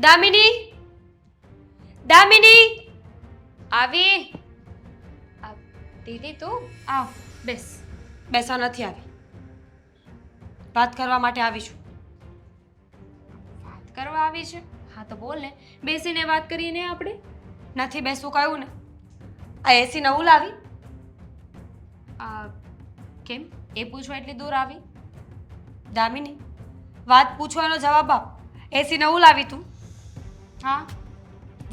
દામિની, દામિની આવી. દીદી તું આવ બેસ. બેસવા નથી આવી, વાત કરવા માટે આવી છું. વાત કરવા આવી છે? હા તો બોલ ને, બેસીને વાત કરીએ આપણે. નથી બેસવું કહ્યું ને. આ એસી નવું લાવી? કેમ એ પૂછવા એટલી દૂર આવી? દામિની, વાત પૂછવાનો જવાબ આપ. એસી નવું લાવી તું? હા.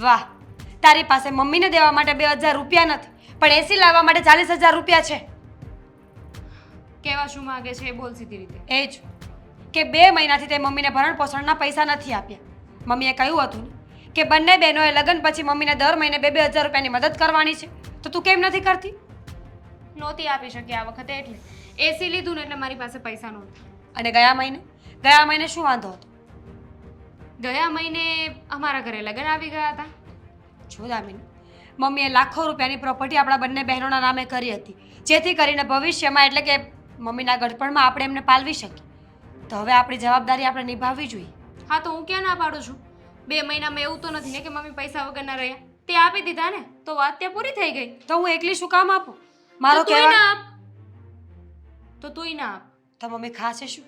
વાહ, તારી પાસે મમ્મીને દેવા માટે 2000 રૂપિયા નથી, પણ એસી લાવવા માટે 40,000 રૂપિયા છે. કેવા શું માંગે છે એ બોલ સીધી રીતે. એ જ કે 2 મહિનાથી તે મમ્મીને ભરણ પોષણના પૈસા નથી આપ્યા. મમ્મીએ કહ્યું હતું ને કે બંને બહેનોએ લગ્ન પછી મમ્મીને દર મહિને 2,000 રૂપિયાની મદદ કરવાની છે, તો તું કેમ નથી કરતી? નહોતી આપી શકી આ વખતે, એટલે એસી લીધું ને એટલે મારી પાસે પૈસા નહોતા. અને ગયા મહિને શું વાંધો હતો? ગયા મહિને અમારા ઘરે લગ્ન આવી ગયા હતા. જો દામિની, મમ્મીએ લાખો રૂપિયાની પ્રોપર્ટી આપણા બંને બહેનોના નામે કરી હતી, જેથી કરીને ભવિષ્યમાં એટલે કે મમ્મીના ગડપણમાં આપણે એમને પાલવી શકીએ. તો હવે આપણી જવાબદારી આપણે નિભાવવી જોઈએ. હા તો હું ક્યાં ના પાડું છું? 2 મહિનામાં એવું તો નથી ને કે મમ્મી પૈસા વગરના રહ્યા. તે આપી દીધા ને તો વાત ત્યાં પૂરી થઈ ગઈ. તો હું એકલી શું કામ આપું? મારો તો તુંય કહેવા ના આપ. તો તુંય ના આપ. તો મમ્મી ખાશે શું?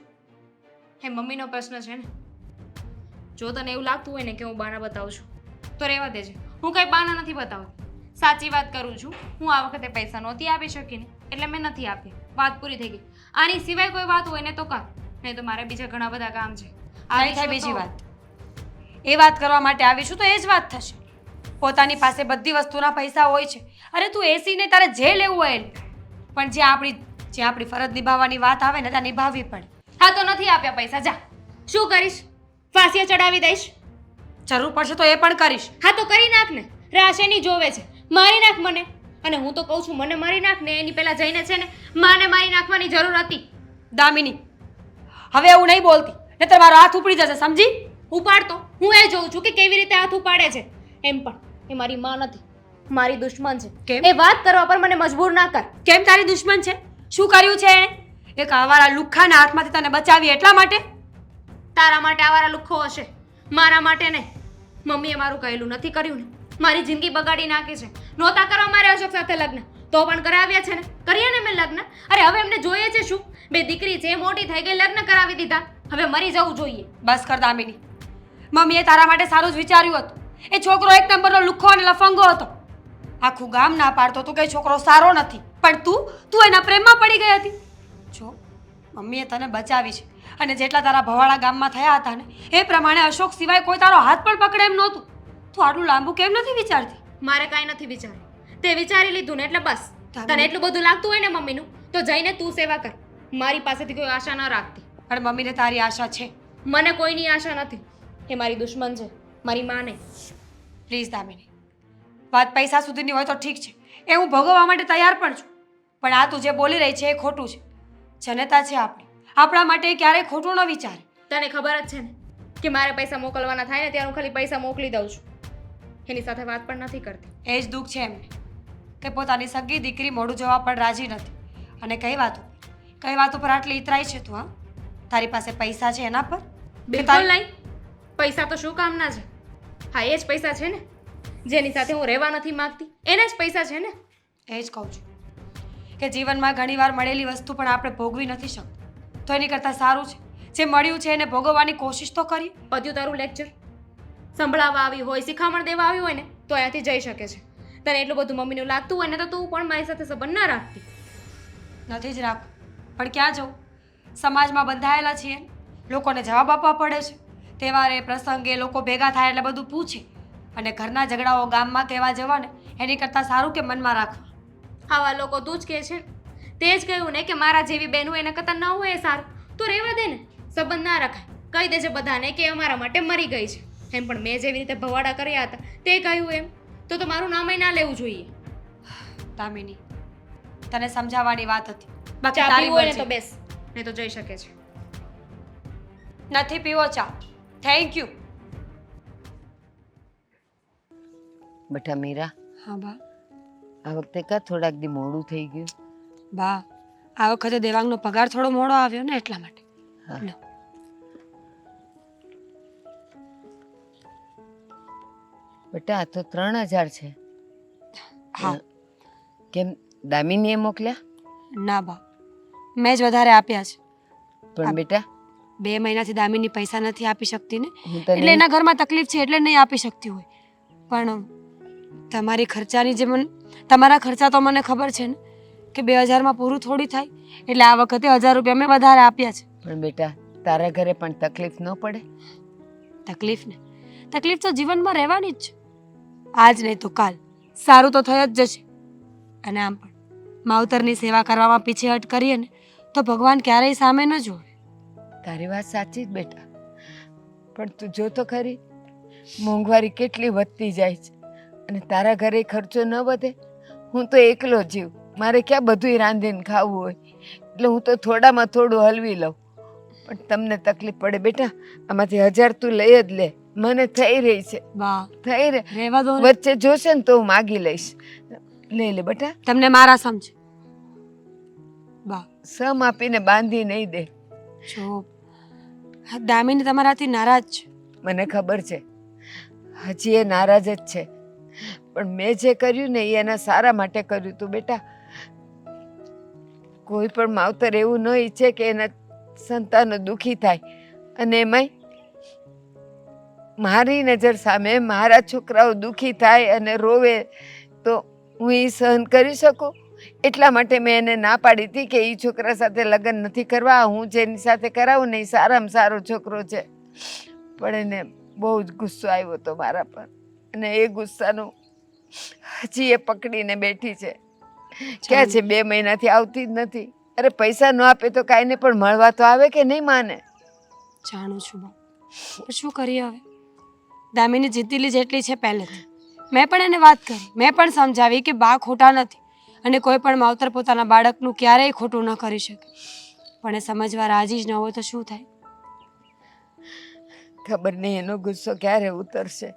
હે મમ્મીનો પ્રશ્ન છે ને. જો તને એવું લાગતું હોય ને કે હું બાના બતાવું છું તો રહેવા દેજે. હું કઈ બાના નથી બતાવતી, સાચી વાત કરું છું. હું આ વખતે પૈસા નહોતી આપી શકીને એટલે મેં નથી આપ્યા. વાત પૂરી થઈ ગઈ. આની સિવાય કોઈ વાત હોય ને તો કર, નહીં તો મારે બીજા ઘણા બધા કામ છે. નહીં થાય બીજી વાત. એ વાત કરવા માટે આવીશું તો એ જ વાત થશે. પોતાની પાસે બધી વસ્તુના પૈસા હોય છે. અરે તું એસી ને તારે જે લેવું હોય એ લે. પણ જ્યાં આપણી ફરજ નિભાવવાની વાત આવે ને ત્યાં નિભાવવી પડે. હા તો નથી આપ્યા પૈસા, જા. શું કરીશ? ફાંસીએ ચડાવી દઈશ? જરૂર પડશે તો એ પણ કરીશ. હા તો કરી નાખ ને. રાશેની જોવે છે, મારી નાખ મને. અને હું તો કહું છું મને મારી નાખ ને એની પહેલા જઈને છે ને માને મારી નાખવાની જરૂર હતી. દામિની, હવે એવું નહીં બોલતી, નહીતર મારો હાથ ઉપડી જશે, સમજી? ઉપાડતો હું એ જોઉં છું કે કેવી રીતે હાથ ઉપાડે છે. એમ પણ એ મારી માં નથી, મારી દુશ્મન છે. કેમ? એ વાત કરવા પર મને મજબૂર ના કર. કેમ તારી દુશ્મન છે? શું કર્યું છે એણે? એક આવારા લુખ્ખાના હાથમાંથી તને બચાવી એટલા માટે? તારા માટે આવારા લુખ્ખો હશે, મારા માટે નહીં. મમ્મીએ મારું કહેલું નથી કર્યું ને, મારી જિંદગી બગાડી નાખી છે. નહોતા કરવા મારે અશોક સાથે લગ્ન, તો પણ કરાવ્યા છે ને. કરીએ ને મેં લગ્ન. અરે હવે એમને જોઈએ છે શું? 2 દીકરી છે, મોટી થઈ ગઈ, લગ્ન કરાવી દીધા. હવે મરી જવું જોઈએ. બસ કર દામિની. મમ્મીએ તારા માટે સારું જ વિચાર્યું હતું. એ છોકરો એક નંબરનો લુખ્ખો અને લફંગો હતો. આખું ગામ ના પાડતો તું કે છોકરો સારો નથી, પણ તું એના પ્રેમમાં પડી ગઈ હતી. જો મમ્મીએ તને બચાવી છે, અને જેટલા તારા ભવાળા ગામમાં થયા હતા ને એ પ્રમાણે અશોક સિવાય કોઈ તારો હાથ પણ પકડે એમ નહોતું. તું આટલું લાંબુ કેમ નથી વિચારતી? મારે કાંઈ નથી વિચાર્યું. તે વિચારી લીધું ને એટલે બસ. તને એટલું બધું લાગતું હોય ને મમ્મીનું, તો જઈને તું સેવા કર. મારી પાસેથી કોઈ આશા ન રાખતી. પણ મમ્મીને તારી આશા છે? મને કોઈની આશા નથી. એ મારી દુશ્મન છે, મારી માં નહીં. પ્લીઝ દામિની, વાત પૈસા સુધીની હોય તો ઠીક છે, એ હું ભોગવવા માટે તૈયાર પણ છું. પણ આ તું જે બોલી રહી છે એ ખોટું છે. જનતા છે આપણી, આપણા માટે ક્યારેય ખોટું ન વિચારે. તને ખબર જ છે ને કે મારે પૈસા મોકલવાના થાય ને ત્યારે હું ખાલી પૈસા મોકલી દઉં છું. એની સાથે વાત પણ નથી કરતી. એ જ દુઃખ છે એમને કે પોતાની સગી દીકરી મોઢું જોવા પણ રાજી નથી. અને કઈ વાત ઉપર આટલી ઇતરાઈ છે તું? હા, તારી પાસે પૈસા છે એના પર? બિલકુલ નહીં. પૈસા તો શું કામના છે? હા એ જ પૈસા છે ને, જેની સાથે હું રહેવા નથી માંગતી એને જ પૈસા છે ને. એ જ કહું છું કે જીવનમાં ઘણીવાર મળેલી વસ્તુ પણ આપણે ભોગવી નથી શકતા. તો એની કરતાં સારું છે જે મળ્યું છે એને ભોગવવાની કોશિશ તો કરીએ. પત્યું તારું લેક્ચર? સંભળાવવા આવી હોય, શિખામણ દેવા આવી હોય ને તો અહીંયાથી જઈ શકે છે. તને એટલું બધું મમ્મીનું લાગતું હોય ને તો તું પણ મારી સાથે સંબંધ ના રાખતી. નથી જ રાખવું, પણ ક્યાં જવું? સમાજમાં બંધાયેલા છીએ, લોકોને જવાબ આપવા પડે છે. તહેવારે પ્રસંગે લોકો ભેગા થાય એટલે બધું પૂછે, અને ઘરના ઝઘડાઓ ગામમાં કહેવા જવાને એની કરતાં સારું કે મનમાં રાખવા. આવા લોકો તું જ કહે છે. તે જ કહ્યું ને કે મારા જેવી બહેન હોય એના કરતાં ન હોય એ સારું. તો રહેવા દે ને, સંબંધ ના રખાય. કહી દેજે બધાને કે અમારા માટે મરી ગઈ છે. એમ પણ મેં જેવી રીતે ભવાડા કર્યા હતા તે કહ્યું એમ તો મારું નામ ના લેવું જોઈએ. દામિની, તને સમજાવવાની વાત હતી. બાકી ચા તારી પીવું હોય ને મરજી. તો બેસ, નહીં તો જઈ શકે છે. નથી પીવો ચા. Thank you. બેટા મીરા, હા બા. આ વખતે કા થોડાક દી મોડું થઈ ગયું? બા, આ વખતે દેવાંગનો પગાર થોડો મોડો આવ્યો ને એટલા માટે. હા. લો. બેટા આ તો 3000 છે. હા. કેમ દામિનીએ મોકલ્યા? ના બા, મેં જ વધારે આપ્યા છે. પણ બેટા 2 મહિનાથી દામિની પૈસા નથી આપી શકતી ને, હું તને એટલે એના ઘરમાં તકલીફ છે એટલે નહીં આપી શકતી હોય. પણ તમારી ખર્ચાની જે તમારા ખર્ચા તો મને ખબર છે ને કે 2000માં પૂરું થોડી થાય, એટલે આ વખતે 1000 રૂપિયા મેં વધારે આપ્યા છે. પણ બેટા તારા ઘરે પણ તકલીફ ન પડે? તકલીફ તો જીવનમાં રહેવાની જ છે. આજ નહીં તો કાલ સારું તો થઈ જ જશે. અને આમ પણ માવતરની સેવા કરવામાં પીછેહટ કરીએ ને તો ભગવાન ક્યારેય સામે ન જોવે. તારી વાત સાચી જ બેટા, પણ તું જો તો ખરી મોંઘવારી કેટલી વધતી જાય છે અને તારા ઘરે ખર્ચો ન વધે. હું તો એકલો જીવ, મારે ક્યાં બધુંય રાંધીને ખાવું હોય, એટલે હું તો થોડામાં થોડું હલવી લઉં. પણ તમને તકલીફ પડે બેટા, આમાંથી 1000 તું લઈ જ લે, મને થઈ રહી છે. બા થઈ રહે, રહેવા દો ને. વચ્ચે જોશે ને તો હું માગી લઈશ. લઈ લે બેટા. તમને મારા સમજે બા. સમ આપીને બાંધી નહીં દે. જો દામિની તમારાથી નારાજ છે. મને ખબર છે, હજી એ નારાજ જ છે, પણ મેં જે કર્યું ને એ એના સારા માટે કર્યું તું બેટા. કોઈ પણ માવતર એવું ન ઈચ્છે કે એના સંતાનો દુઃખી થાય, અને એમાંય મારી નજર સામે મારા છોકરાઓ દુઃખી થાય અને રોવે તો હું એ સહન કરી શકું? એટલા માટે મેં એને ના પાડી હતી કે એ છોકરા સાથે લગ્ન નથી કરવા, હું જેની સાથે કરાવું ને એ સારામાં સારો છોકરો છે. પણ એને બહુ જ ગુસ્સો આવ્યો હતો મારા પર, અને એ ગુસ્સાનું હજી એ પકડીને બેઠી છે. ક્યાં છે, 2 મહિનાથી આવતી જ નથી. અરે પૈસા ન આપે તો કાંઈને પણ મળવા તો આવે કે નહીં માને? જાણું છું બા, પણ શું કરીએ હવે? દામિની જીતેલી જેટલી છે પહેલેથી. મેં પણ એને વાત કરી, મેં પણ સમજાવી કે બા ખોટા નથી અને કોઈ પણ માવતર પોતાના બાળકનું ક્યારેય ખોટું ન કરી શકે. પણ એ સમજવા રાજી જ ન હોય તો શું થાય? ખબર નહીં એનો ગુસ્સો ક્યારે ઉતરશે.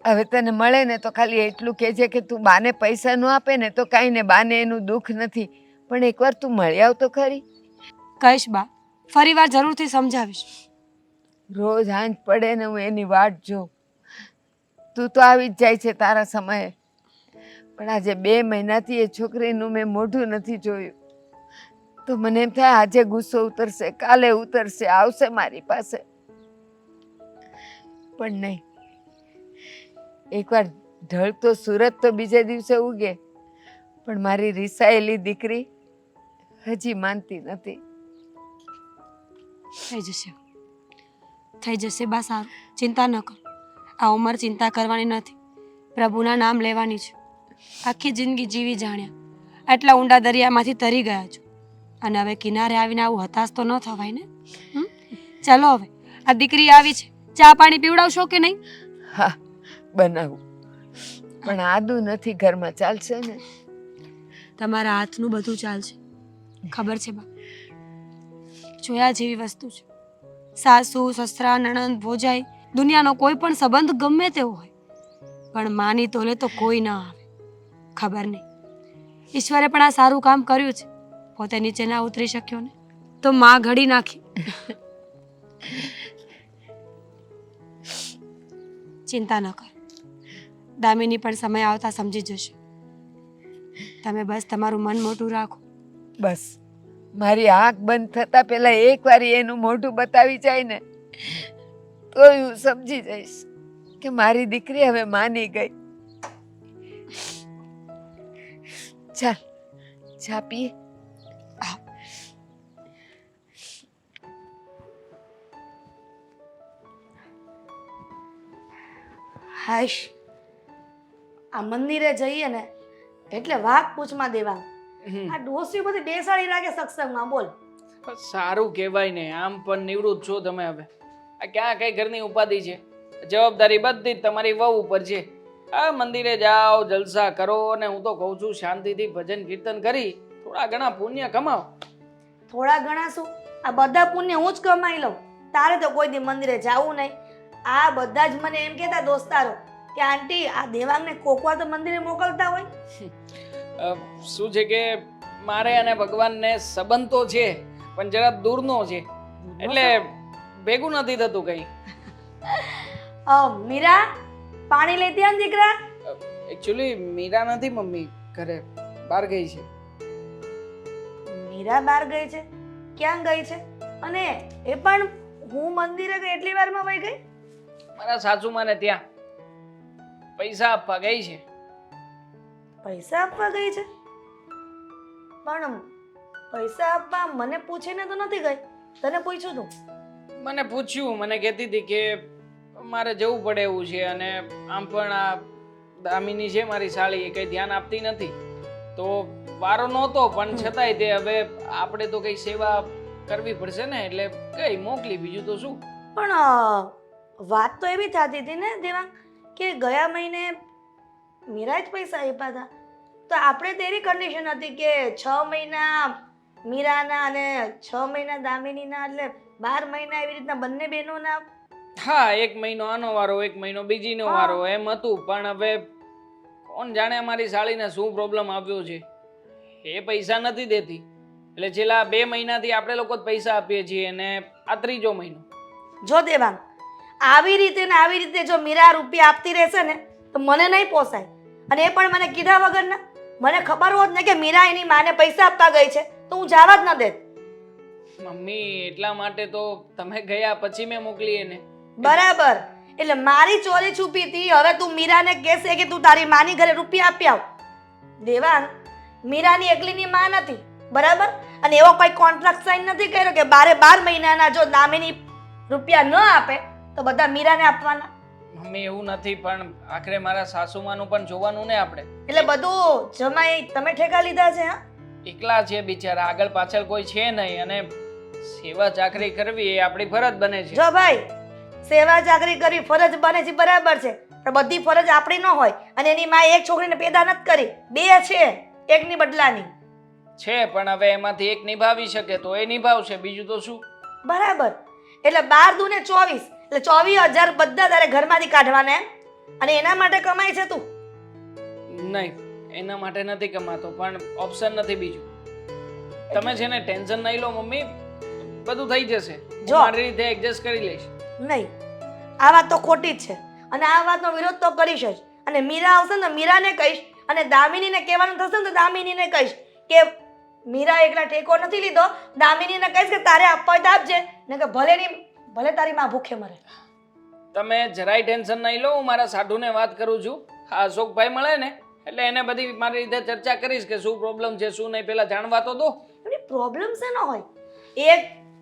હવે તને મળે ને તો ખાલી એટલું કહેજે કે તું બાને પૈસા ન આપે ને તો કાંઈ ને, બાને એનું દુઃખ નથી, પણ એકવાર તું મળી આવ તો ખરી. કહીશ બા, ફરી વાર જરૂરથી સમજાવીશ. રોજ હાંજ પડે ને હું એની વાટ જોઉં. તું તો આવી જ જાય છે તારા સમયે, પણ આજે 2 મહિનાથી એ છોકરીનું મેં મોઢું નથી જોયું. તો મને એમ થાય આજે ગુસ્સો ઉતરશે, કાલે ઉતરશે, આવશે મારી પાસે. પણ નહીં, એકવાર ઢળતો સુરત તો બીજે દિવસે ઉગે, પણ મારી રિસાયેલી દીકરી હજી માનતી નથી. થઈ જશે બા, સારું, ચિંતા ન કર. આ ઉંમર ચિંતા કરવાની નથી, પ્રભુના નામ લેવાની છે. આખી જિંદગી જીવી જાણ્યા, આટલા ઊંડા દરિયામાંથી તરી ગયા છો, અને હવે કિનારે આવીને આવું હતાશ તો ન થવાય ને. ચાલો હવે, આ દીકરી આવી છે, ચા પાણી પીવડાવશો કે નહીં? હા બનાવું, પણ આદુ નથી ઘરમાં, ચાલશે ને? તમારા હાથનું બધું ચાલશે, ખબર છે બા. જોયા જેવી વસ્તુ છે. સાસુ, સસરા, નણંદ, ભોજાઈ, દુનિયાનો કોઈ પણ સંબંધ ગમે તેવો હોય, પણ માની તોલે તો કોઈ ના આવે. ખબર નહીં, ઈશ્વરે પણ આ સારું કામ કર્યું છે. પોતે નીચે ના ઉતરી શક્યો ને તો માં ઘડી નાખી. ચિંતા ન કર, દામિની પણ સમય આવતા સમજી જશે. તમે બસ તમારું મન મોટું રાખો. બસ મારી આંખ બંધ થતા પહેલા એકવાર એનું મોઢું બતાવી જાય ને તો હું સમજી જઈશ કે મારી દીકરી હવે માની ગઈ. ચાલ ચા પીએ. હાશ, આ મંદિરે જઈએ ને એટલે વાઘ પૂછમાં દેવાનું. આ ડોસી બધી બેસાડી રાખે સત્સંગમાં, બોલ. સારું કહેવાય ને, આમ પણ નિવૃત્ત છો તમે હવે. આ ક્યાં કઈ ઘરની ઉપાધિ છે? જવાબદારી બધી જ તમારી વહુ ઉપર છે. આ મંદિરે જાઓ, જલસા કરો, અને હું તો કહું છું શાંતિથી ભજન કીર્તન કરી થોડા ઘણા પુણ્ય કમાઓ. થોડા ઘણા શું, આ બધા પુણ્ય હું જ કમાઈ લઉં. તારે તો કોઈ દી મંદિરે જાવું નહીં. આ બધા જ મને એમ કહેતા દોસ્તારો કે આંટી આ દેવાંગને કોકવાર તો મંદિરે મોકલતા હોય. શું છે કે મારે અને ભગવાનને સંબંધ તો છે, પણ જરા દૂરનો છે, એટલે ભેગું નથી થતું કઈ. મીરા, પાણી લેતી આવ ને દીકરા. એકચ્યુઅલી મીરા નથી મમ્મી ઘરે, બહાર ગઈ છે. મીરા બહાર ગઈ છે? ક્યાં ગઈ છે? અને એ પણ હું મંદિરે ગઈ એટલી વારમાં વહી ગઈ? મારા સાસુમાને ત્યાં પૈસા આપવા ગઈ છે. પૈસા આપવા ગઈ છે? પણ પૈસા આપવા મને પૂછીને તો નથી ગઈ, તને પૂછ્યું તું? મને પૂછ્યું, મને કહેતી હતી કે મારે જવું પડે એવું છે, અને આમ પણ આ દામિની છે મારી સાળી, એ કંઈ ધ્યાન આપતી નથી, તો વારો નહોતો, પણ છતાંય તે હવે આપણે તો કંઈ સેવા કરવી પડશે ને, એટલે કઈ મોકલી, બીજું તો શું. પણ વાત તો એવી થતી હતી ને દેવાંગ કે ગયા મહિને મીરાએ જ પૈસા આપ્યા હતા, તો આપણે તો એવી કન્ડિશન હતી કે 6 મહિના મીરાના અને 6 મહિના દામિનીના, એટલે 12 મહિના એવી રીતના બંને બહેનોના. હા, 1 મહિનો આનો વારો, 1 મહિનો બીજીનો વારો, એમ હતું. પણ હવે કોણ જાણે અમારી સાળીને શું પ્રોબ્લેમ આવ્યો છે, એ પૈસા નથી દેતી, એટલે છેલ્લા 2 મહિનાથી આપણે લોકો જ પૈસા આપીએ છીએ, અને આ 3જો મહિનો. જો દેવાંગ, આવી રીતે ને આવી રીતે જો મીરા રૂપિયા આપતી રહેશે ને તો મને નહીં પોસાય, અને એ પણ મને કીધા વગરના. મને ખબર હોત ને કે મીરા એની માને પૈસા આપવા ગઈ છે તો હું જવા જ ન દેત. મમ્મી, એટલા માટે તો તમે ગયા પછી મેં મોકલી એને. બરાબર, એટલે મારી ચોરી છુપીથી હવે તું મીરાને કહેશે કે તું તારી માની ઘરે રૂપિયા આપી આવ. દેવાંગ, મીરાની એકલીની માં નથી, બરાબર? અને એવો કોઈ કોન્ટ્રાક્ટ સાઇન નથી કર્યો કે 12 મહિનાના જો દામિની રૂપિયા ન આપે તો બધા મીરાને આપવાના. મમ્મી, એવું નથી, પણ આખરે મારા સાસુમાનું પણ જોવાનું ને આપણે. એટલે બધું જમાઈ તમે ઠેકા લીધા છે? હા, એકલા છે બિચારા, આગળ પાછળ કોઈ છે નહીં, અને સેવા ચાકરી કરવી એ આપણી ફરજ બને છે. જો ભાઈ, સેવા ચાકરી કરવી ફરજ બને છે બરાબર છે, પણ બધી ફરજ આપણી ન હોય, અને એની માએ એક છોકરીને પેદા નથી કરી, 2 છે, એકની બદલાની છે. પણ હવે એમાંથી એક નિભાવી શકે તો એ નિભાવશે, બીજું તો શું. બરાબર, એટલે 12 દુ ને 24, એટલે 24,000 બધા તારે ઘરમાંથી કાઢવાના એમ? અને એના માટે કમાય છે તું? નહીં, એના માટે નથી કમાતો, પણ ઓપ્શન નથી બીજું. તમે છે ને ટેન્શન નહીં લો મમ્મી, બધું થઈ જશે. હું જો. મારી રીતે એડજસ્ટ કરી લઈશ. નહીં, આ વાત તો ખોટી જ છે, અને આ વાતનો વિરોધ તો કરીશ જ. અને મીરા આવશે ને, મીરાને કહીશ, અને દામિનીને કહેવાનું થશે ને તો દામિનીને કહીશ કે મીરા એકલા ટેકો નથી લીધો, દામિનીને કહીશ કે તારે આપવા હોય તો આપજે, ને કે ભલે તારી માં ભૂખે મરે. તમે જરાય ટેન્શન નહીં લો, હું મારા સાઢુને વાત કરું છું. હા, અશોકભાઈ મળે ને એટલે એને બધી મારી રીતે ચર્ચા કરીશ કે શું પ્રોબ્લેમ છે શું નહીં, પેલા જાણવા તો દો. એની પ્રોબ્લેમ છે ન હોય,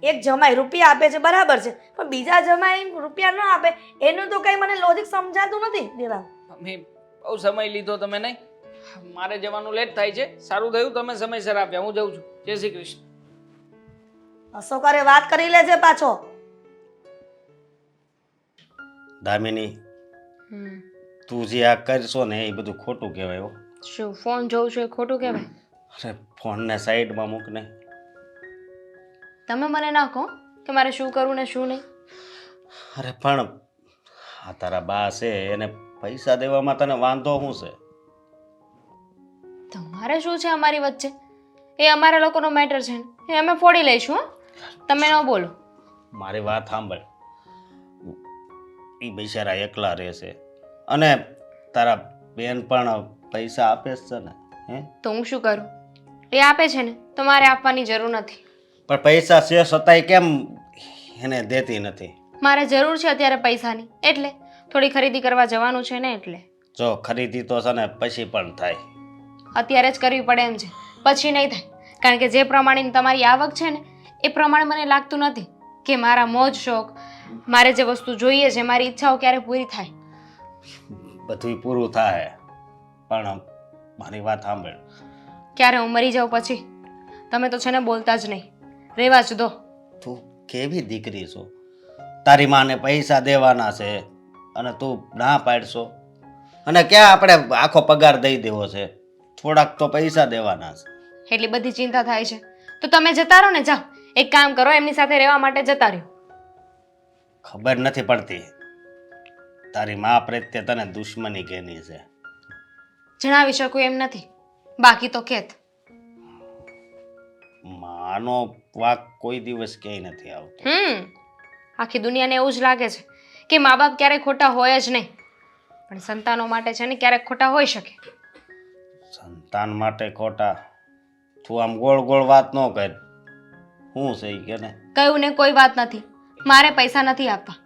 એક જમાઈ રૂપિયા આપે છે બરાબર છે, પણ બીજા જમાઈ રૂપિયા ન આપે એનું તો કઈ મને લોજિક સમજાતું નથી દેવાંગ. મમ્મી, બહુ સમય લીધો તમે. નહીં, મારે જવાનું લેટ થાય છે. સારું થયું તમે સમયસર આપ્યા. હું જઉં છું. જય શ્રી કૃષ્ણ. અશોકારે વાત કરી લેજે પાછો. દામિની, તું જે આ કરશો ને એ બધું ખોટું કહેવાય હો. શું ફોન જોઉં છું એ ખોટું કહેવાય? અરે ફોનને સાઈડમાં મૂક ને. તમે મને ના કહો કે મારે શું કરવું ને શું નહીં. અરે પણ આ તારા બા છે એને પૈસા દેવામાં તને વાંધો શું છે? તમારે શું છે અમારી વચ્ચે? એ અમારા લોકોનો મેટર છે ને, એ અમે ફોડી લઈશું. હો, તમે ન બોલો. મારી વાત સાંભળ, એ બિચારા એકલા રહેશે, અને તારા બેન પણ પૈસા આપે જ છે ને. હે, તો હું શું કરું? એ આપે છે ને તો મારે આપવાની જરૂર નથી. પણ પૈસા છે છતાંય કેમ એને દેતી નથી? મારે જરૂર છે અત્યારે પૈસાની, એટલે થોડી ખરીદી કરવા જવાનું છે ને એટલે. જો ખરીદી તો છે ને પછી પણ થાય. અત્યારે જ કરવી પડે એમ છે, પછી નહીં થાય. કારણ કે જે પ્રમાણેની તમારી આવક છે ને એ પ્રમાણે મને લાગતું નથી કે મારા મોજ શોખ, મારે જે વસ્તુ જોઈએ છે, મારી ઈચ્છાઓ ક્યારે પૂરી થાય. બધું પૂરું થાય, પણ મારી વાત સાંભળ. ક્યારે હું મરી જાઉં પછી? તમે તો છે ને બોલતા જ નહીં, રહેવા જ દો. તું કેવી દીકરી છો? તારી માને પૈસા દેવાના છે અને તું ના પાડશો? અને ક્યાં આપણે આખો પગાર દઈ દેવો છે? થોડાક તો પૈસા દેવાના છે. એટલી બધી ચિંતા થાય છે તો તમે જતા રહો ને. જાઓ, એક કામ કરો, એમની સાથે રહેવા માટે જતા રહ્યો. ખબર નથી પડતી તારી મા પ્રત્યે તને દુશ્મની કેની છે? જણાવી શકું એમ નથી, બાકી તો કેત. માનો વાક કોઈ દિવસ ક્યાંય નથી આવતો. આખી દુનિયાને એવું જ લાગે છે કે મા બાપ ક્યારેય ખોટા હોય જ નહીં. પણ સંતાનો માટે છે ને ક્યારેક ખોટા હોઈ શકે. સંતાન માટે ખોટા? તું આમ ગોળ ગોળ વાત ન કર. શું છે ઈ કે ને? કયું ને કોઈ વાત નથી. મારે પૈસા નથી આપવા.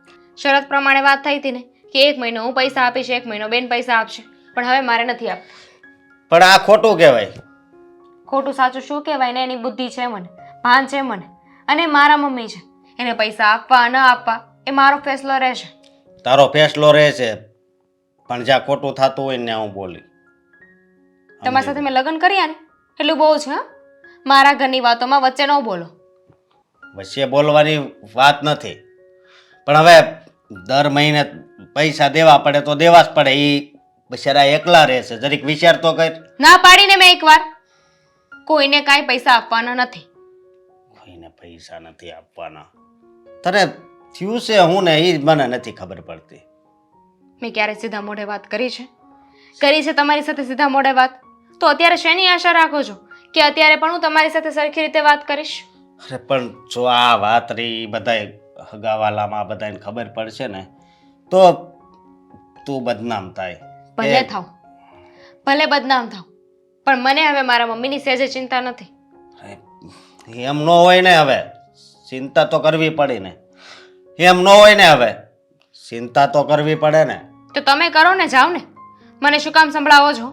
શરત પ્રમાણે વાત થઈ હતી ને કે 1 મહિનો હું પૈસા આપીશ, 1 મહિનો બેન પૈસા આપશે, પણ હવે મારે નથી આપવા. પણ આ ખોટું કહેવાય. ખોટું સાચું શું કહેવાય ને, એની બુદ્ધિ છે મને, ભાન છે મને, અને મારા મમ્મી છે. એને પૈસા આપવા ન આપવા એ મારો ફેસલો રહેશે. તારો ફેસલો રહે છે, પણ જ્યાં ખોટું થતું હોય ને હું બોલી. તમારી સાથે મેં લગ્ન કર્યા ને એટલું બહુ છે. હા, મારા ઘરની વાતોમાં વચ્ચે ન બોલો. વચ્ચે બોલવાની વાત નથી, પણ હવે દર મહિને પૈસા દેવા પડે તો દેવા જ પડે. એ બિચારા એકલા રહેશે, જરીક વિચાર તો કર. ના પાડીને મેં એકવાર, કોઈને કાંઈ પૈસા આપવાના નથી. કોઈને પૈસા નથી આપવાના? તને થયું છે હું ને એ મને નથી ખબર પડતી. મેં ક્યારે સીધા મોઢે વાત કરી છે? કરી છે તમારી સાથે સીધા મોઢે વાત? તો અત્યારે શેની આશા રાખો છો કે અત્યારે પણ હું તમારી સાથે સરખી રીતે વાત કરીશ? અરે પણ જો આ વાત રહી બધાય હગાવાલામાં બધાને ખબર પડશે ને તો તું બદનામ થાય. ભલે થાવ, ભલે બદનામ થાવ, પણ મને હવે મારા મમ્મીની સહેજે ચિંતા નથી. એમ ન હોય ને, હવે ચિંતા તો કરવી પડી ને. એમ ન હોય ને, હવે ચિંતા તો કરવી પડે ને. તો તમે કરો ને, જાઓ ને. મને શું કામ સંભળાવો છો?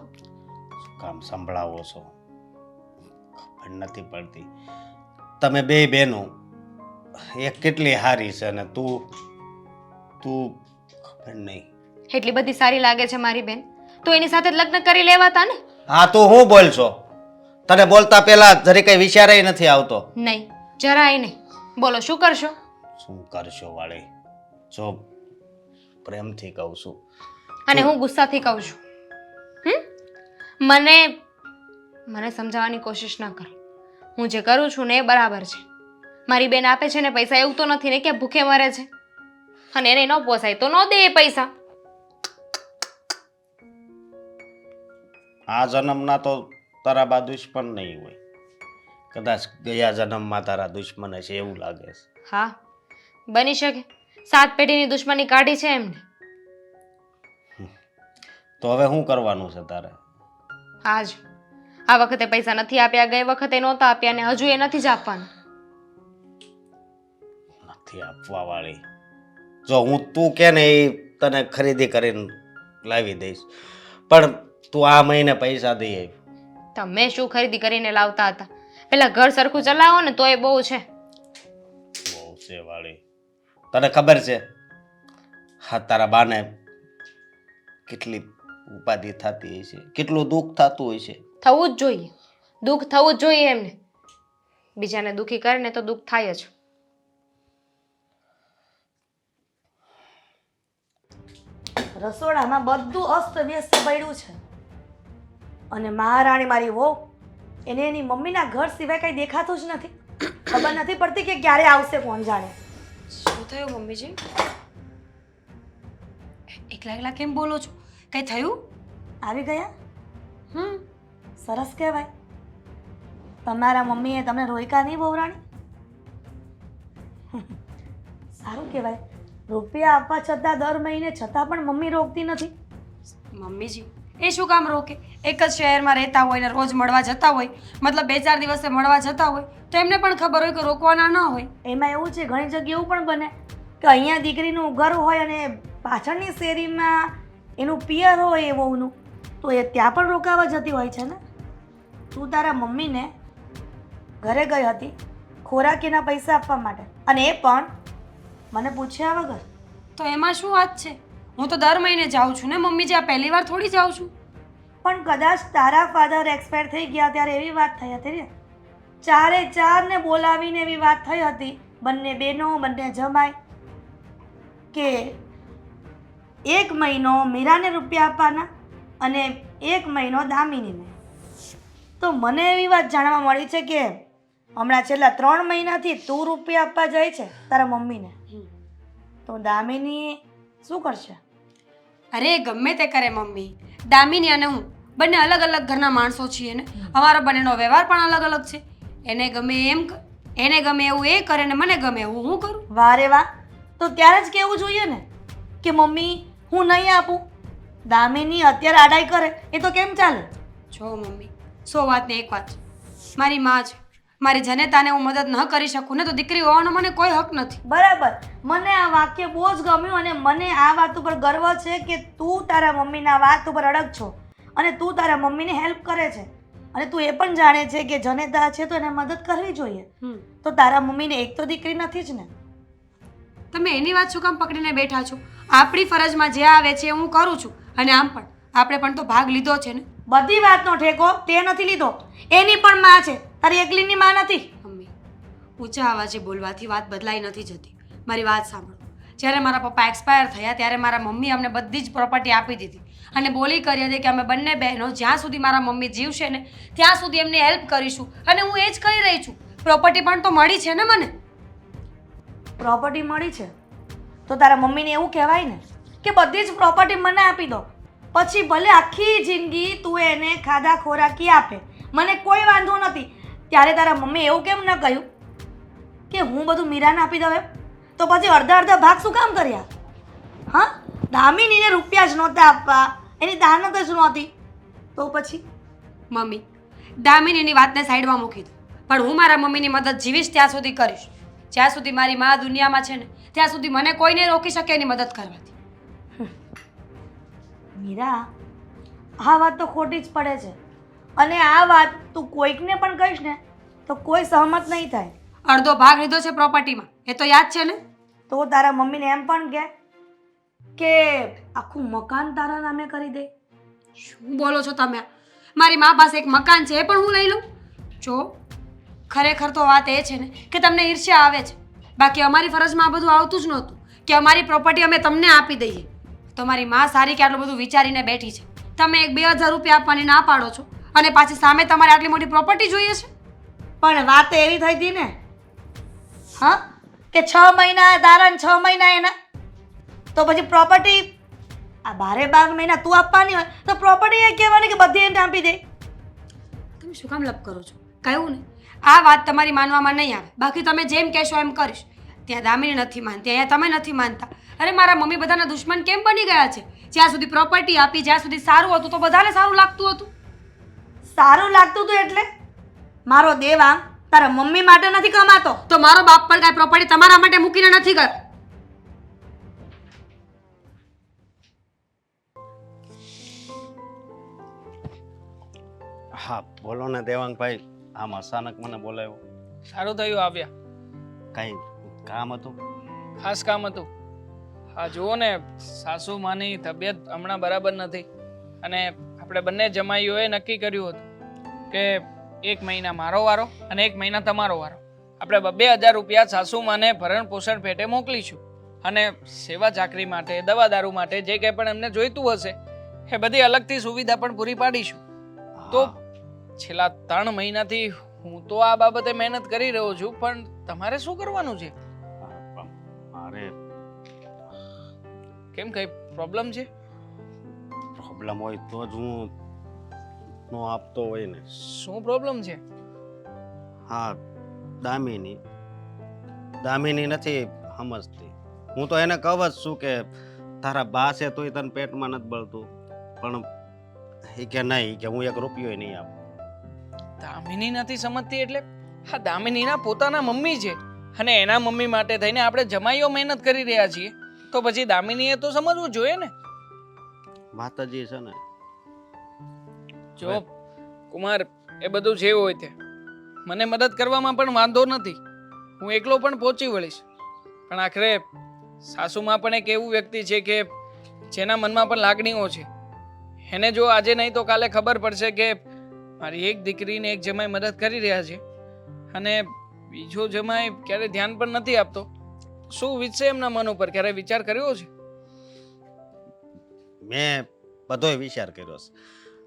શું કામ સંભળાવો છો? ખબર નથી પડતી. તમે બે બહેનો, એક કેટલી સારી છે ને તું ખબર નહીં. એટલી બધી સારી લાગે છે મારી બેન તો એની સાથે જ લગ્ન કરી લેવાતા ને. હા, તું હું બોલશો? તને બોલતા પહેલા જરી કઈ વિચારેય નથી આવતો? નહીં, જરાય નહીં. બોલો, શું કરશો? શું કરશો વાળી? જો પ્રેમથી કહું છું. અને હું ગુસ્સાથી કહું છું. મને સમજાવવાની કોશિશ ન કરો. હું જે કરું છું ને એ બરાબર છે. મારી બેન આપે છે ને પૈસા, એવું તો નથી ને કે ભૂખે મરે છે. અને એને ન પોસાય તો ન દે એ પૈસા. આ જન્મના તો તારા બા દુશ્મન નહીં હોય, કદાચ ગયા જન્મમાં તારા દુશ્મન છે એવું લાગે છે. હા, બની શકે. 7 પેઢીની દુશ્મની કાઢી છે એમને. તો હવે શું કરવાનું છે તારે? આ વખતે પૈસા નથી આપ્યા, ગઈ વખતે નહોતા આપ્યા, ને હજુ એ નથી જ આપવાના. નથી આપવા વાળી? જો હું તું કે ને એ તને ખરીદી કરીને લાવી દઈશ, પણ તું આ મહિને પૈસા દઈ આવી. તમે શું ખરીદી કરીને લાવતા હતા? પેલા ઘર સરખું ચલાવો ને તો એ બહુ છે. બહુ છે વાળી? તને ખબર છે હા તારા બાને કેટલી ઉપાધિ થતી હોય છે, કેટલું દુઃખ થતું હોય છે? થવું જ જોઈએ, દુઃખ થવું જ જોઈએ એમને. બીજાને દુઃખી કરે ને તો દુઃખ થાય જ. રસોડામાં બધું અસ્તવ્યસ્ત પડ્યું છે અને મહારાણી મારી વહુ એને એની મમ્મીના ઘર સિવાય કંઈ દેખાતું જ નથી. ખબર નથી પડતી કે ક્યારે આવશે, કોણ જાણે. શું થયું મમ્મીજી? એકલા એકલા કેમ બોલો છો? કઈ થયું? આવી ગયા? સરસ કહેવાય. તમારા મમ્મીએ તમને રોયકા નહીં વહુરાણી? સારું કહેવાય. રૂપિયા આપવા છતાં દર મહિને છતાં પણ મમ્મી રોકતી નથી. મમ્મીજી એ શું કામ રોકે? એક જ શહેરમાં રહેતા હોય ને રોજ મળવા જતા હોય, મતલબ 2-4 દિવસે મળવા જતા હોય તો એમને પણ ખબર હોય કે રોકવાના ન હોય. એમાં એવું છે, ઘણી જગ્યાએ એવું પણ બને કે અહીંયા દીકરીનું ઘર હોય અને પાછળની શેરીમાં એનું પિયર હોય એ વહુનું, તો એ ત્યાં પણ રોકાવા જતી હોય છે ને. તું તારા મમ્મીને ઘરે ગઈ હતી ખોરાકીના પૈસા આપવા માટે, અને એ પણ મને પૂછ્યા વગર. તો એમાં શું વાત છે? હું તો દર મહિને જાઉં છું ને મમ્મીજી, આ પહેલી વાર થોડી જાઉં છું. પણ કદાચ તારા ફાધર એક્સપાયર થઈ ગયા ત્યારે એવી વાત થઈ હતી ને, 4 બોલાવીને એવી વાત થઈ હતી, બંને બહેનો બંને જમાઈ, કે 1 મહિનો મીરાને રૂપિયા આપવાના અને 1 મહિનો દામિનીને. તો મને એવી વાત જાણવા મળી છે કે હમણાં છેલ્લા 3 મહિનાથી તું રૂપિયા આપવા જાય છે તારા મમ્મીને, તો દામિની શું કરશે? અરે ગમે તે કરે મમ્મી, દામિની અને હું બંને અલગ અલગ ઘરના માણસો છીએ ને, અમારો બંનેનો વ્યવહાર પણ અલગ અલગ છે. એને ગમે એવું એ કરે ને મને ગમે એવું હું કરું. વાહ રે વાહ! તો ત્યારે જ કહેવું જોઈએ ને કે મમ્મી હું નહીં આપું, દામિની અત્યારે આડાઈ કરે એ તો કેમ ચાલે? જો મમ્મી 100 વાતને એક વાત છે. મારી માં છે, મારી જનેતાને હું મદદ ન કરી શકું ને તો દીકરી હોવાનો મને કોઈ હક નથી. બરાબર. મને આ વાક્ય બહુ જ ગમ્યું અને મને આ વાત ઉપર ગર્વ છે કે તું તારા મમ્મીના વાત ઉપર અડગ છો અને તું તારા મમ્મીને હેલ્પ કરે છે અને તું એ પણ જાણે છે કે જનેતા છે તો એને મદદ કરવી જોઈએ. તો તારા મમ્મીને એક તો દીકરી નથી જ ને. તમે એની વાત શું કામ પકડીને બેઠા છો? આપણી ફરજમાં જે આવે છે એ હું કરું છું અને આમ પણ આપણે પણ તો ભાગ લીધો છે ને. બધી વાતનો ઠેકો તે નથી લીધો. એની પણ માં છે, તારી એકલીની માં નથી. મમ્મી ઊંચા અવાજે બોલવાથી વાત બદલાઈ નથી જતી. મારી વાત સાંભળો. જ્યારે મારા પપ્પા એક્સપાયર થયા ત્યારે મારા મમ્મી અમને બધી જ પ્રોપર્ટી આપી દીધી અને બોલી કરી હતી કે અમે બંને બહેનો જ્યાં સુધી મારા મમ્મી જીવશે ને ત્યાં સુધી એમને હેલ્પ કરીશું અને હું એ જ કરી રહી છું. પ્રોપર્ટી પણ તો મળી છે ને મને. પ્રોપર્ટી મળી છે તો તારા મમ્મીને એવું કહેવાય ને કે બધી જ પ્રોપર્ટી મને આપી દો, પછી ભલે આખી જિંદગી તું એને ખાધા ખોરાકી આપે, મને કોઈ વાંધો નથી. ત્યારે તારા મમ્મી એવું કેમ ન કહ્યું કે હું બધું મીરાને આપી દઉં એમ? તો પછી અડધા અડધા ભાગ શું કામ કર્યા? હા, દામિનીને રૂપિયા જ નહોતા આપવા, એની દાનત જ નહોતી, તો પછી મમ્મી દામિનીની વાતને સાઈડમાં મૂકી દો, પણ હું મારા મમ્મીની મદદ જીવીશ ત્યાં સુધી કરીશ. જ્યાં સુધી મારી મા દુનિયામાં છે ને ત્યાં સુધી મને કોઈ નહીં રોકી શકે એની મદદ કરવાથી. મીરા, આ વાત તો ખોટી જ પડે છે અને આ વાત તું કોઈકને પણ કહીશ ને તો કોઈ સહમત નહીં થાય. અડધો ભાગ લીધો છે પ્રોપર્ટીમાં, એ તો યાદ છે ને? તો તારા મમ્મીને એમ પણ કહે કે આખું મકાન તારા નામે કરી દે. શું બોલો છો તમે? મારી મા પાસે એક મકાન છે એ પણ હું લઈ લઉં? જો ખરેખર તો વાત એ છે ને કે તમને ઈર્ષ્યા આવે છે, બાકી અમારી ફરજમાં આ બધું આવતું જ નહોતું કે અમારી પ્રોપર્ટી અમે તમને આપી દઈએ. તમારી મા સારી કે આટલું બધું વિચારીને બેઠી છે, તમે એક 2000 રૂપિયા આપવાની ના પાડો છો અને પાછી સામે તમારે આટલી મોટી પ્રોપર્ટી જોઈએ છે. પણ વાત એવી થઈ હતી ને, હા, કે 6 મહિના તારા ને 6 મહિના એના, તો પછી પ્રોપર્ટી આ 12 મહિના તું આપવાની હોય તો પ્રોપર્ટી એ કહેવાની કે બધી એને આપી દે. તમે શું કામ લપ કરો છો? કહ્યું ને આ વાત તમારી માનવામાં નહીં આવે, બાકી તમે જેમ કહેશો એમ કરીશ. ત્યાં દામિની નથી માનતી, અહીંયા તમે નથી માનતા. અરે મારા મમ્મી બધાના દુશ્મન કેમ બની ગયા છે? જ્યાં સુધી પ્રોપર્ટી આપી, જ્યાં સુધી સારું હતું તો બધાને સારું લાગતું હતું. સારું લાગતું હતું એટલે મારો દેવાંગ તારા મમ્મી માટે નથી કમાતો તો મારો બાપ પણ કાંઈ પ્રોપર્ટી તમારા માટે મૂકીને નથી ગયો. હા બોલો ને દેવાંગભાઈ, આમ અચાનક મને બોલાવ્યો. સારું થયું આવ્યા. કઈ કામ હતું? ખાસ કામ હતું. હા જુઓ ને, સાસુ માની તબિયત હમણાં બરાબર નથી અને આપણે બંને જમાઈઓએ નક્કી કર્યું હતું કે 1 મહિના મારો વારો અને 1 મહિના તમારો વારો. આપણે 2000 રૂપિયા સાસુ માને ભરણ પોષણ પેટે મોકલીશું અને સેવા ચાકરી માટે, દવા દારૂ માટે જે કંઈ પણ એમને જોઈતું હશે એ બધી અલગથી સુવિધા પણ પૂરી પાડીશું. તો છેલ્લા 3 મહિનાથી હું તો આ બાબતે મહેનત કરી રહ્યો છું, પણ તમારે શું કરવાનું છે? મારે કેમ કઈ પ્રોબ્લેમ છે? પ્રોબ્લેમ હોય તો જ હું નો આપતો હોય ને. શું પ્રોબ્લેમ છે? હા, દામિની નથી સમજતી. હું તો એને કહું જ છું કે તારા બા છે તોય તને પેટમાં નથી બળતું, પણ એ કે નહીં, કે હું 1 રૂપિયો નહીં આપું. દામિની નથી સમજતી એટલે? હા, દામિનીના પોતાના મમ્મી છે અને એના મમ્મી માટે થઈને આપણે જમાઈઓ મહેનત કરી રહ્યા છીએ, તો પછી દામિનીએ તો સમજવું જોઈએ ને. માતાજી છે ને. જો કુમાર, એ બધું જે હોય તે મને મદદ કરવામાં પણ વાંધો નથી, હું એકલો પણ પહોંચી વળીશ. પણ આખરે સાસુમાં પણ એક એવું વ્યક્તિ છે કે જેના મનમાં પણ લાગણીઓ છે. એને જો આજે નહીં તો કાલે ખબર પડશે કે મારી એક દીકરીને એક જમાઈ મદદ કરી રહ્યા છે અને બીજો જમાઈ ક્યારે ધ્યાન પણ નથી આપતો. શું વીતશે એમના મન ઉપર? ક્યારે વિચાર કર્યો છે? મેં બધોય વિચાર કર્યો છે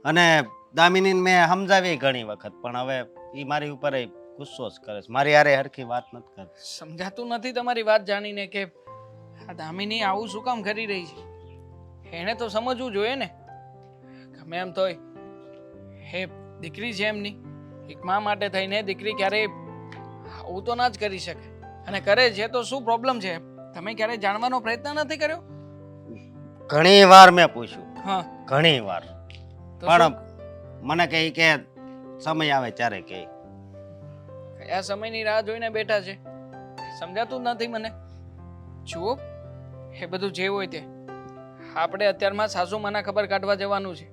અને દામિનીને મેં સમજાવી ઘણી વખત, પણ હવે એ મારી ઉપર ગુસ્સો જ કરે છે. મારી હારે હરખી વાત નથી કરતી. સમજાતું નથી તમારી વાત જાણીને કે આ દામિની આવું શું કામ કરી રહી છે? એણે તો સમજવું જોઈએ ને. ગમે એમ તોય હે દીકરી છે એમની, એક મા માટે થઈને દીકરી ક્યારેય આવું તો ના જ કરી શકે, અને કરે છે તો શું પ્રોબ્લેમ છે? તમે ક્યારેય જાણવાનો પ્રયત્ન નથી કર્યો? ઘણી વાર મેં પૂછ્યું, હા ઘણી વાર. તો પણ શું? મને કહે કે સમય આવે ત્યારે કહે. કયા સમયની રાહ જોઈને બેઠા છે સમજાતું જ નથી મને. જુઓ એ બધું જે હોય તે આપણે અત્યારમાં સાસુમાના ખબર કાઢવા જવાનું છે.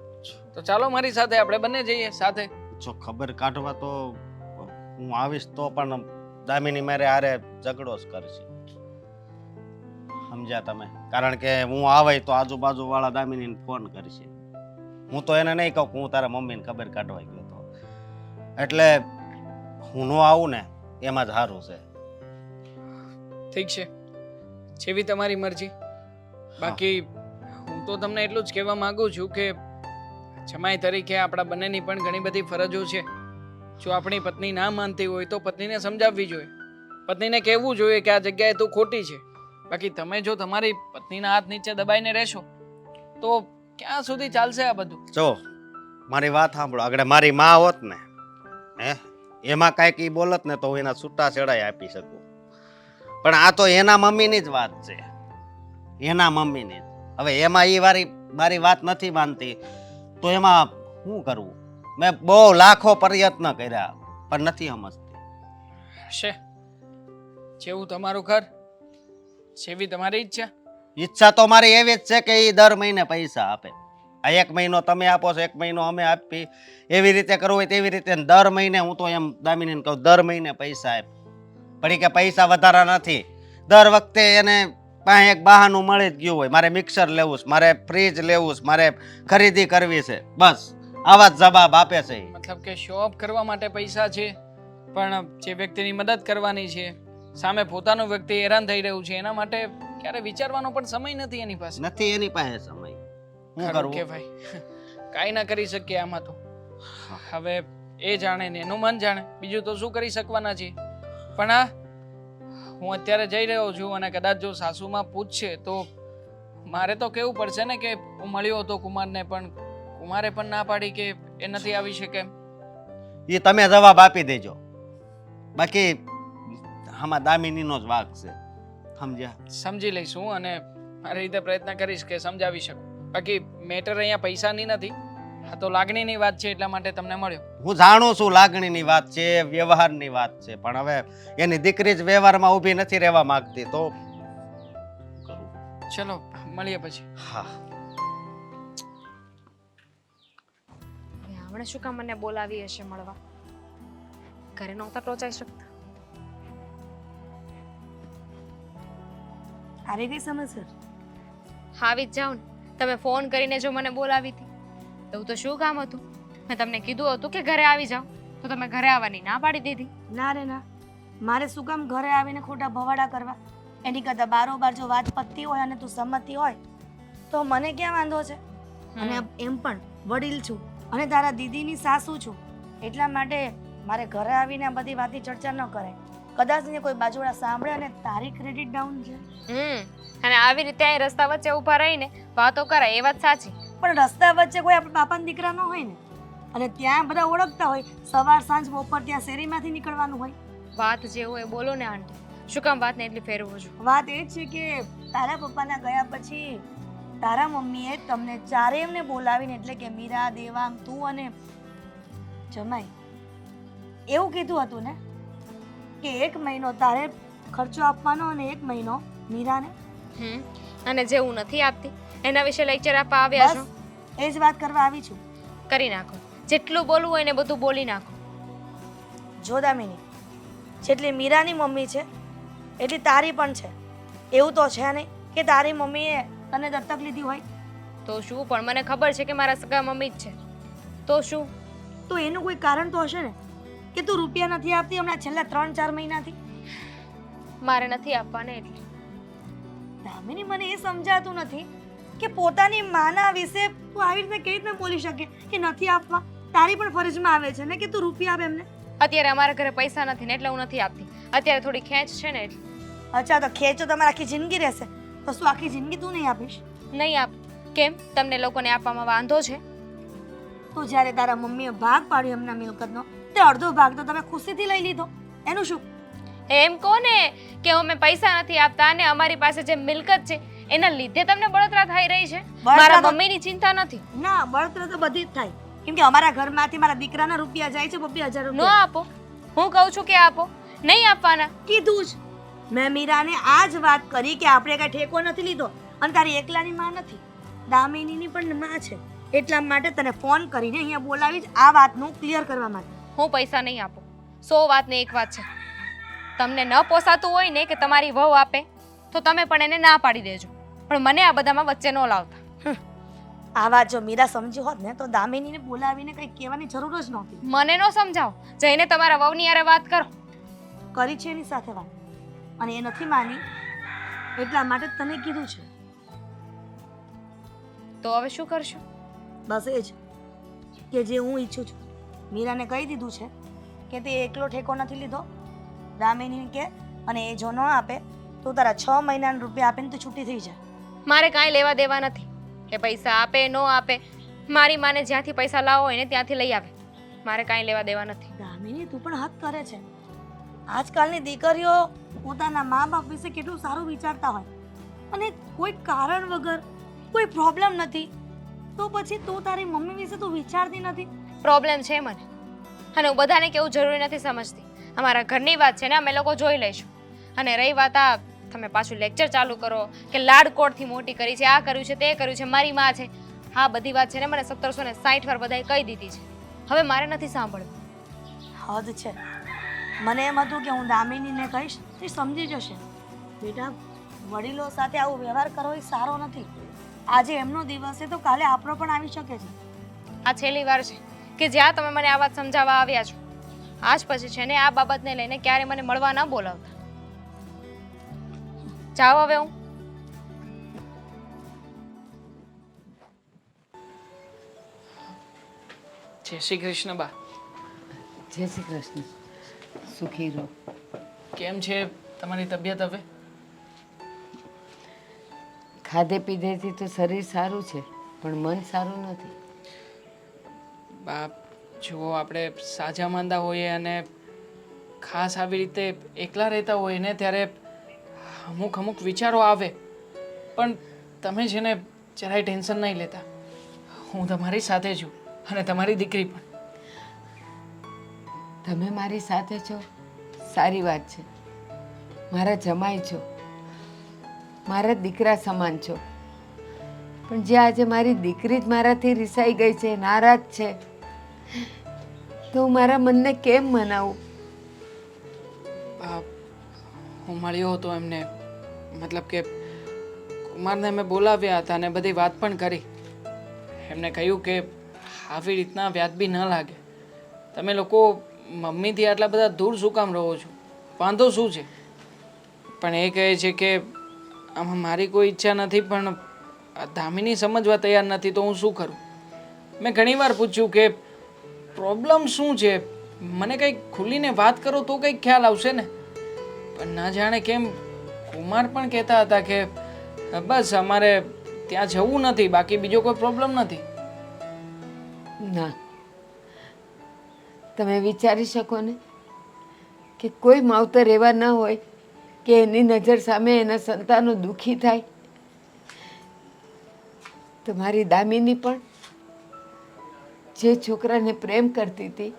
તો ચાલો મારી સાથે, આપણે બંને જઈએ સાથે. જો ખબર કાઢવા તો હું આવીશ તો પણ દામિની મારે હારે ઝઘડો જ કરશે. સમજ્યા તમે? કારણ કે હું આવે તો આજુબાજુ વાળા દામિનીને ફોન કરશે. હું તો એને નહીં કહું કે હું તારા મમ્મીને ખબર કાઢવા ગયો તો. એટલે હું ન આવું ને એમાં જ સારું છે. ઠીક છે, જેવી તમારી મરજી. બાકી હું તો તમને એટલું જ કહેવા માંગુ છું કે જમાઈ તરીકે આપણા બંનેની પણ ઘણી બધી ફરજો છે. જો આપણી પત્ની ના માનતી હોય તો પત્નીને સમજાવવી જોઈએ, પત્નીને કહેવું જોઈએ કે આ જગ્યાએ તું ખોટી છે. બાકી તમે જો તમારી પત્નીના હાથ નીચે દબાઈને રહેશો તો ક્યાં સુધી ચાલશે આ બધું? જો મારી વાત સાંભળો, આગળ મારી માં હોત ને એમાં કાંઈક ઈ બોલત ને તો હું એના છૂટા છેડાય આપી શકું. પણ આ તો એના મમ્મીની જ વાત છે, એના મમ્મીની જ. હવે એમાં ઈ મારી વાત નથી માનતી તો એમાં શું કરવું? મેં બહુ લાખો પ્રયત્ન કર્યા પણ નથી સમજતી. છે જેવું તમારું ઘર, જેવી તમારી ઈચ્છા. ઈચ્છા તો મારી એવી જ છે કે ઈ દર મહિને પૈસા આપે. આ 1 મહિનો તમે આપો છો, 1 મહિનો અમે આપી, એવી રીતે કરવું હોય તેવી રીતે. દર મહિને હું તો એમ દામિનીને કહું દર મહિને પૈસા આપ. પણ કે પૈસા વધારા નથી. દર વખતે એને પાસે એક બહાનું મળી જ ગયું હોય. મારે મિક્સર લેવું છે, મારે ફ્રીજ લેવું છે, મારે ખરીદી કરવી છે, બસ આવા જ જવાબ આપે છે ઈ. મતલબ કે શો ઓફ કરવા માટે પૈસા છે, પણ જે વ્યક્તિની મદદ કરવાની છે, સામે પોતાનું વ્યક્તિ હેરાન થઈ રહ્યું છે, એના માટે ક્યારે વિચારવાનો પણ સમય નથી એની પાસે. નથી એની પાસે સમય. શું ખરું કરવું? કે ભાઈ કાંઈ ના કરી શકીએ આમાં તો. હવે એ જાણે ને એનું મન જાણે, બીજું તો શું કરી શકવાના છીએ. પણ આ હું અત્યારે જઈ રહ્યો છું અને કદાચ જો સાસુમાં પૂછશે તો મારે તો કહેવું પડશે ને કે હું મળ્યો હતો કુમારને, પણ કુમારે પણ ના પાડી કે એ નથી આવી શકે એમ. એ તમે જવાબ આપી દેજો. બાકી આમાં દામિનીનો જ વાંક છે. સમજ્યા? સમજી લઈશું અને મારી રીતે પ્રયત્ન કરીશ કે સમજાવી શકું. બાકી મેટર અહીંયા પૈસાની નથી, આ તો લાગણીની વાત છે, એટલા માટે તમને મળ્યો. હું જાણું છું લાગણીની વાત છે, વ્યવહારની વાત છે, પણ હવે એની દીકરી જ વ્યવહારમાં ઊભી નથી રહેવા માંગતી તો કરું. ચલો મળીએ પછી. હા. હમણાં શું કામ મને બોલાવી હશે મળવા? ઘરે નહોતા ટોચાઈ શકતા. આવી ગઈ સમજસર? આવી જ જાઉં ને. તમે ફોન કરીને જો મને બોલાવી હતી એવું તો શું કામ હતું? મેં તમને કીધું હતું કે ઘરે આવી જાઓ, તો તમે ઘરે આવવાની ના પાડી દીધી. ના રે ના, મારે શું કામ ઘરે આવીને ખોટા ભવાડા કરવા? એની કરતાં બારોબાર જો વાત પતતી હોય અને તું સંમતિ હોય તો મને ક્યાં વાંધો છે? અને એમ પણ વડીલ છું અને તારા દીદીની સાસુ છું, એટલા માટે મારે ઘરે આવીને આ બધી વાતની ચર્ચા ન કરાય. કદાચ ને કોઈ બાજુવાળા સાંભળે અને તારી ક્રેડિટ ડાઉન છે. અને આવી રીતે અહીં રસ્તા વચ્ચે ઊભા રહીને વાતો કરાય એ વાત સાચી. પણ રસ્તા વચ્ચે કોઈ આપણા બાપાના દીકરા ન હોય ને, અને ત્યાં બધા ઓળખતા હોય, સવાર સાંજ બપોર ત્યાં શેરીમાંથી નીકળવાનું હોય. વાત જે હોય બોલો ને આંટી, શું કામ વાતને એટલી ફેરવો છો? વાત એ છે કે તારા પપ્પાના ગયા પછી તારા મમ્મીએ તમને ચારેયને બોલાવીને, એટલે કે મીરા, દેવાંગ, તું અને જમાઈ, એવું કીધું હતું ને કે 1 મહિનો તારે ખર્ચો આપવાનો અને 1 મહિનો મીરાને. અને જે હું નથી આપતી એના વિશે લેક્ચર આપવા આવ્યા છો? બસ એ જ વાત કરવા આવી છું. કરી નાખો, જેટલું બોલવું હોય ને બધું બોલી નાખો. જો દામિની, જેટલી મીરાની મમ્મી છે એટલી તારી પણ છે. એવું તો છે નહીં કે તારી મમ્મીએ તને દત્તક લીધી હોય. તો શું, પણ મને ખબર છે કે મારા સગા મમ્મી જ છે. તો શું? તો એનું કોઈ કારણ તો હશે ને કે તું રૂપિયા નથી આપતી હમણાં છેલ્લા 3-4 મહિનાથી. મારે નથી આપવાને એટલે. દામિની, મને એ સમજાતું નથી કે પોતાની માના વિશે તું આવી રીતે કેવી રીતે બોલી શકે કે નથી આપવા? તારી પણ ફરજમાં આવે છે ને કે તું રૂપિયા આપ એમને. અત્યારે અમારા ઘરે પૈસા નથી ને એટલે હું નથી આપતી. અત્યારે થોડી ખેંચ છે ને એટલે. અચ્છા, તો ખેંચો તમારી આખી જિંદગી રહેશે તો શું આખી જિંદગી તું નહીં આપીશ? નહીં આપ. કેમ, તમને લોકોને આપવામાં વાંધો છે? તો જ્યારે તારા મમ્મીએ ભાગ પાડ્યો એમના મિલકતનો, તે અડધો ભાગ તો તમે ખુશીથી લઈ લીધો, એનું શું? એમ કહો ને કે અમે પૈસા નથી આપતા અને અમારી પાસે જે મિલકત છે એના લીધે તમને બળતરા થઈ રહી છે બળતરા મારા તો- મમ્મીની ચિંતા નથી. ના બળતરા તો બધી જ થાય કેમ કે અમારા ઘરમાંથી મારા દીકરાના રૂપિયા જાય છે 2,000 ન રૂપિયા આપો. હું કહું છું કે આપો. નહીં આપવાના. કીધું જ મેં મીરાને આ જ વાત કરી કે આપણે કઈ ઠેકો નથી લીધો અને તારી એકલાની માં નથી, દામિનીની પણ માં છે. એટલા માટે તને ફોન કરીને અહીંયા બોલાવી જ આ વાતનું ક્લિયર કરવા માટે. હું પૈસા નહીં આપું. 100 વાતને એક વાત છે. તમને ન પોસાતું હોય ને કે તમારી વહુ આપે તો તમે પણ એને ના પાડી દેજો, પણ મને આ બધામાં વચ્ચે ન લાવતા. આ વાત જો મીરા સમજી હોત ને તો દામિનીને બોલાવીને કંઈ કહેવાની જરૂર જ નહોતી. મને ન સમજાવો. જઈને તમારા વહુની હારે વાત કરો. કરી છે એની સાથે વાત અને એ નથી માની એટલા માટે જ તને કીધું છે. તો હવે શું કરશો? બસ એ જ કે જે હું ઈચ્છું છું. મીરાને કહી દીધું છે કે તે એકલો ઠેકો નથી લીધો, દામિની કે અને એ જો ન આપે તો તારા 6 મહિનાના રૂપિયા આપીને તું છૂટી થઈ જા. મારે કાંઈ લેવા દેવા નથી. એ પૈસા આપે ન આપે, મારી માને જ્યાંથી પૈસા લાવો હોય ને ત્યાંથી લઈ આવે. મારે કાંઈ લેવા દેવા નથી. દામિની તું પણ હદ કરે છે. આજકાલની દીકરીઓ પોતાના મા બાપ વિશે કેટલું સારું વિચારતા હોય અને કોઈ કારણ વગર કોઈ પ્રોબ્લેમ નથી તો પછી તું તારી મમ્મી વિશે તું વિચારતી નથી. પ્રોબ્લેમ છે મને, અને હું બધાને કેવું જરૂરી નથી સમજતી. અમારા ઘરની વાત છે ને, અમે લોકો જોઈ લઈશું. અને રહી વાત આ તમે પાછું લેક્ચર ચાલુ કરો કે લાડકોડથી મોટી કરી છે, આ કર્યું છે, તે કર્યું છે, મારી માં છે. હા બધી વાત છે ને મને 1760 વાર બધાએ કહી દીધી છે. હવે મારે નથી સાંભળવું. હદ છે. મને એમ હતું કે હું દામિનીને કહીશ તે સમજી જશે. બેટા વડીલો સાથે આવો વ્યવહાર કરવો એ સારો નથી. આજે એમનો દિવસ છે તો કાલે આપણો પણ આવી શકે છે. આ છેલ્લી વાર છે કે જ્યાં તમે મને આ વાત સમજાવવા આવ્યા છો. આજ પછી છે ને આ બાબતને લઈને ક્યારે મને મળવા ન બોલાવતા. જાઓ હવે હું. જય શ્રી કૃષ્ણ બા. જય શ્રી કૃષ્ણ. સુખી રહો. કેમ છે તમારી તબિયત હવે? ખાધે પીધેથી તો શરીર સારું છે પણ મન સારું નથી. બા જુઓ, આપણે સાજા માંદા હોઈએ અને ખાસ આવી રીતે એકલા રહેતા હોઈએ ને ત્યારે અમુક વિચારો આવે, પણ તમે છે ને જરાય ટેન્શન નહીં લેતા. હું તમારી સાથે છું અને તમારી દીકરી પણ. તમે મારી સાથે છો સારી વાત છે. મારા જમાઈ છો, મારા દીકરા સમાન છો, પણ જે આજે મારી દીકરી જ મારાથી રિસાઈ ગઈ છે, નારાજ છે, તો હું મારા મનને કેમ મનાવું? બા, હું મળ્યો હતો એમને, મતલબ કે કુમારને મેં બોલાવ્યા હતા અને બધી વાત પણ કરી. એમને કહ્યું કે આવી રીતના વ્યાજબી ન લાગે. તમે લોકો મમ્મીથી આટલા બધા દૂર શું કામ રહો છો? વાંધો શું છે? પણ એ કહે છે કે આમાં મારી કોઈ ઈચ્છા નથી, પણ આ દામિની સમજવા તૈયાર નથી, તો હું શું કરું? મેં ઘણીવાર પૂછ્યું કે પ્રોબ્લેમ શું છે, મને કંઈક ખુલીને વાત કરો તો કંઈક ખ્યાલ આવશે ને. પણ ના જાણે કેમ કુમાર પણ કહેતા હતા કે બસ અમારે ત્યાં જવું નથી, બાકી બીજો કોઈ પ્રોબ્લેમ નથી. ના, તમે વિચારી શકો ને કે કોઈ માવતર એવા ન હોય કે એની નજર સામે એના સંતાનો દુઃખી થાય. તમારી દામિની પણ જે છોકરાને પ્રેમ કરતી હતી,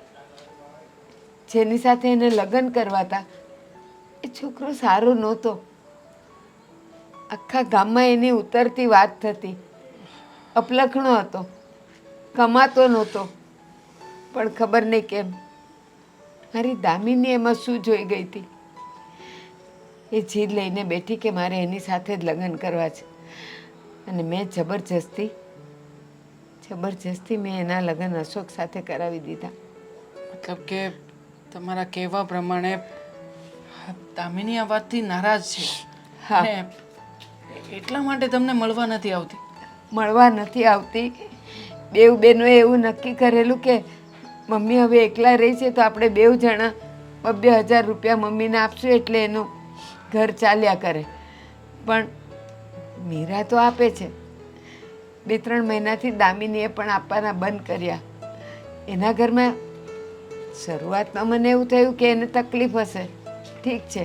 જેની સાથે એને લગ્ન કરવાતા, એ છોકરો સારો નહોતો. આખા ગામમાં એની ઉતરતી વાત થતી. અપલખણો હતો, કમાતો નહોતો, પણ ખબર નહીં કેમ મારી દામિની એમાં શું જોઈ ગઈ હતી. એ જીદ લઈને બેઠી કે મારે એની સાથે જ લગ્ન કરવા છે, અને મેં જબરજસ્તી મેં એના લગ્ન અશોક સાથે કરાવી દીધા. મતલબ કે તમારા કહેવા પ્રમાણે દામિની આ વાતથી નારાજ છે. હા. અને એટલા માટે તમને મળવા નથી આવતી. મળવા નથી આવતી. બેઉ બહેનોએ એવું નક્કી કરેલું કે મમ્મી હવે એકલા રહી છે તો આપણે બેઉ જણા 2,000 રૂપિયા મમ્મીને આપશું એટલે એનું ઘર ચાલ્યા કરે. પણ મીરા તો આપે છે. 2-3 મહિનાથી દામિનીએ પણ આપવાના બંધ કર્યા. એના ઘરમાં શરૂઆતમાં મને એવું થયું કે એને તકલીફ હશે, ઠીક છે,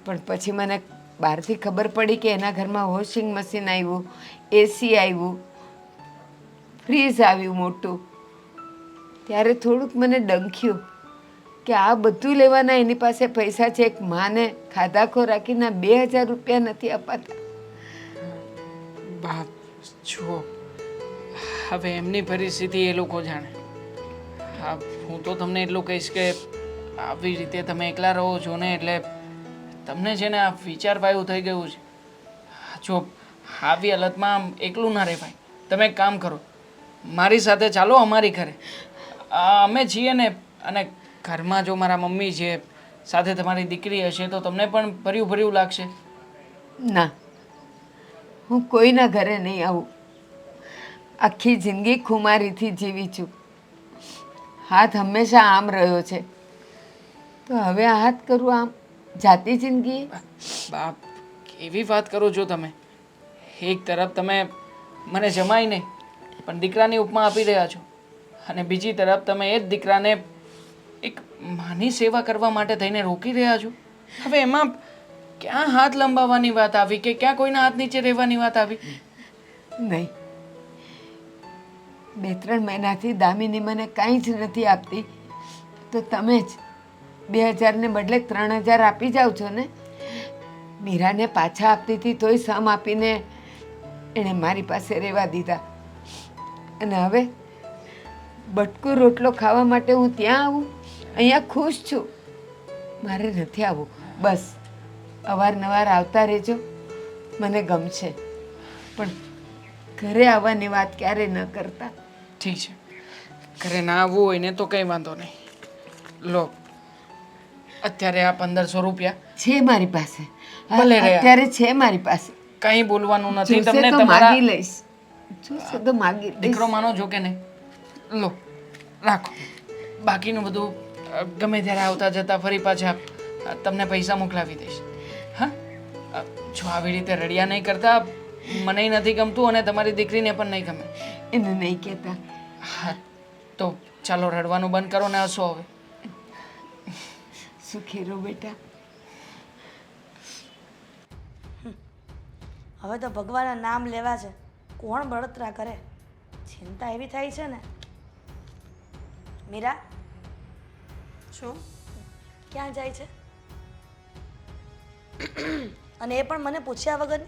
પણ પછી મને બહારથી ખબર પડી કે એના ઘરમાં વોશિંગ મશીન આવ્યું, એસી આવ્યું, ફ્રીજ આવ્યું મોટું, ત્યારે થોડુંક મને ડંખ્યું કે આ બધું લેવાના એની પાસે પૈસા છે. એક માને ખાધા ખોરાકીના 2000 રૂપિયા નથી અપાતા. બાપ જો હવે એમની પરિસ્થિતિ એ લોકો જાણે. હા, હું તો તમને એટલું કહીશ કે આવી રીતે તમે એકલા રહો છો ને એટલે તમને છે ને આ વિચાર પાયું થઈ ગયું છે. જો આવી હાલતમાં આમ એકલું ના રહેવાય. તમે એક કામ કરો, મારી સાથે ચાલો અમારી ઘરે. અમે છીએ ને, અને ઘરમાં જો મારા મમ્મી છે, સાથે તમારી દીકરી હશે તો તમને પણ ભર્યું ભર્યું લાગશે. ના, હું કોઈના ઘરે નહીં આવું. આખી જિંદગી ખુમારીથી જીવી છું. હાથ હંમેશા આમ રહ્યો છે, તો હવે આ હાથ કરું આમ જાતી જિંદગી. બાપ, કેવી વાત કરો છો તમે? એક તરફ તમે મને જમાઈ નહીં પણ દીકરાની ઉપમા આપી રહ્યા છો, અને બીજી તરફ તમે એ જ દીકરાને એક માની સેવા કરવા માટે થઈને રોકી રહ્યા છો. હવે એમાં ક્યાં હાથ લંબાવવાની વાત આવી કે ક્યાં કોઈના હાથ નીચે રહેવાની વાત આવી? નહીં, 2-3 મહિનાથી દામિની મને કાંઈ જ નથી આપતી, તો તમે જ 2000 ને બદલે 3000 આપી જાઓ છો ને. મીરાને પાછા આપતી હતી તોય સમ આપીને એણે મારી પાસે રહેવા દીધા, અને હવે બટકું રોટલો ખાવા માટે હું ત્યાં આવું? અહીંયા ખુશ છું, મારે નથી આવવું. બસ અવારનવાર આવતા રહેજો, મને ગમશે, પણ ઘરે આવવાની વાત ક્યારે ન કરતા. ઠીક છે, ઘરે ના આવવું હોય ને તો કંઈ વાંધો નહીં. લો, અત્યારે આ 1500 રૂપિયા છે મારી પાસે. હા, ભલે રહ્યા. અત્યારે છે મારી પાસે. કંઈ બોલવાનું નથી. જોશે તમને તો તમારા માગી લઈશ. જોશે તો માગી લઈશ. દીકરો માનો છો કે નહીં? લો, રાખો. બાકીનું બધું ગમે ત્યારે આવતા જતા ફરી પાછા તમને પૈસા મોકલાવી દઈશ. હા, જો આવી રીતે રડિયા નહીં કરતા, મને નથી ગમતું અને તમારી દીકરીને પણ નહીં ગમે. એને નહીં કહેતા. હા, તો ચાલો રડવાનું બંધ કરો ને હસો હવે. સુખી રહો બેટા. હવે તો ભગવાનના નામ લેવા છે, કોણ બળતરા કરે? ચિંતા એવી થાય છે ને. મીરા, શું? ક્યાં જાય છે? અને એ પણ મને પૂછ્યા વગર?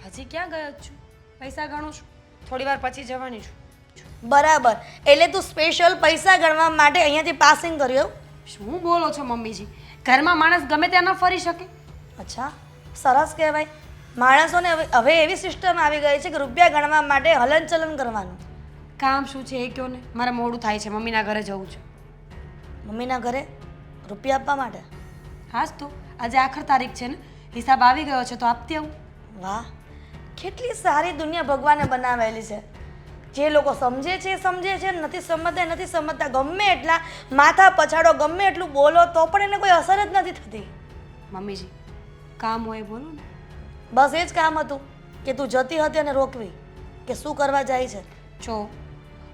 હજી ક્યાં ગયો જ છું? પૈસા ગણું છું, થોડી વાર પછી જવાની છું. બરાબર, એટલે તું સ્પેશિયલ પૈસા ગણવા માટે અહીંયાથી પાસિંગ કર્યું એવું? શું બોલો છો મમ્મીજી? ઘરમાં માણસ ગમે ત્યાં ન ફરી શકે? અચ્છા, સરસ કહેવાય. માણસોને હવે એવી સિસ્ટમ આવી ગઈ છે કે રૂપિયા ગણવા માટે હલનચલન કરવાનું. કામ શું છે એ કહો ને. મારે મોડું થાય છે, મમ્મીના ઘરે જવું છે. મમ્મીના ઘરે રૂપિયા આપવા માટે? હાસ તો આજે આખર તારીખ છે ને, હિસાબ આવી ગયો છે તો આપતી આવું. વાહ, કેટલી સારી દુનિયા ભગવાને બનાવેલી છે. જે લોકો સમજે છે એ સમજે છે, નથી સમજતા એ નથી સમજતા. ગમે એટલા માથા પછાડો, ગમે એટલું બોલો તો પણ એને કોઈ અસર જ નથી થતી. મમ્મીજી, કામ હોય બોલો ને. બસ એ જ કામ હતું કે તું જતી હતી અને રોકવી કે શું કરવા જાય છે. જો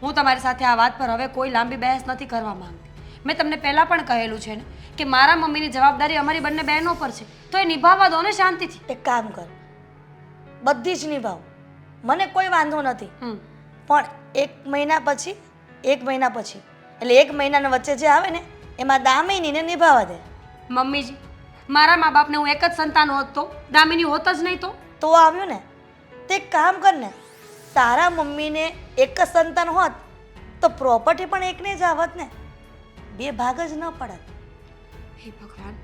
હું તમારી સાથે આ વાત પર હવે કોઈ લાંબી બહેસ નથી કરવા માંગતી. મેં તમને પહેલાં પણ કહેલું છે ને કે મારા મમ્મીની જવાબદારી અમારી બંને બહેનો પર છે, તો એ નિભાવવા દો ને શાંતિથી. એક કામ કર, બધી જ નિભાવ, મને કોઈ વાંધો નથી. હમ પણ 1 મહિના પછી એટલે 1 મહિનાના વચ્ચે જે આવે ને એમાં દામિનીને નિભાવવા દે. મમ્મીજી, મારા મા બાપને હું એક જ સંતાન હોત તો દામિની હોત જ નહીં તો આવ્યું ને. તે એક કામ કર ને, તારા મમ્મીને એક જ સંતાન હોત તો પ્રોપર્ટી પણ એકને જ આવત ને, 2 ભાગ જ ન પડત. હે ભગવાન,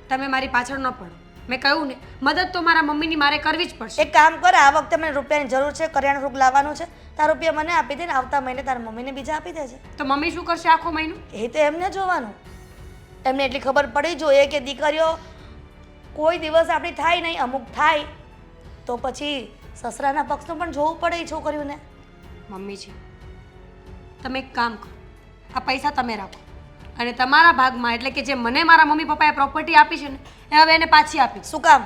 તમે મારી પાછળ ન પડો. મેં કહ્યું ને, મદદ તો મારા મમ્મીની મારે કરવી જ પડશે. એક કામ કર, આ વખતે મને રૂપિયાની જરૂર છે, કરિયાણું રૂપ લાવવાનું છે, તારા રૂપિયા મને આપી દે ને આવતા મહિને તારા મમ્મીને બીજા આપી દેજે. તો મમ્મી શું કરશે આખો મહિનો? એ તો એમને જોવાનું. એમને એટલી ખબર પડી જોઈએ કે દીકરીઓ કોઈ દિવસ આપણી થાય નહીં, અમુક થાય તો પછી સસરાના પક્ષનું પણ જોવું પડે એ છોકરીઓને. મમ્મીજી, તમે એક કામ કરો, આ પૈસા તમે રાખો અને તમારા ભાગમાં એટલે કે જે મને મારા મમ્મી પપ્પાએ પ્રોપર્ટી આપી છે ને એ હવે એને પાછી આપી. શું કામ?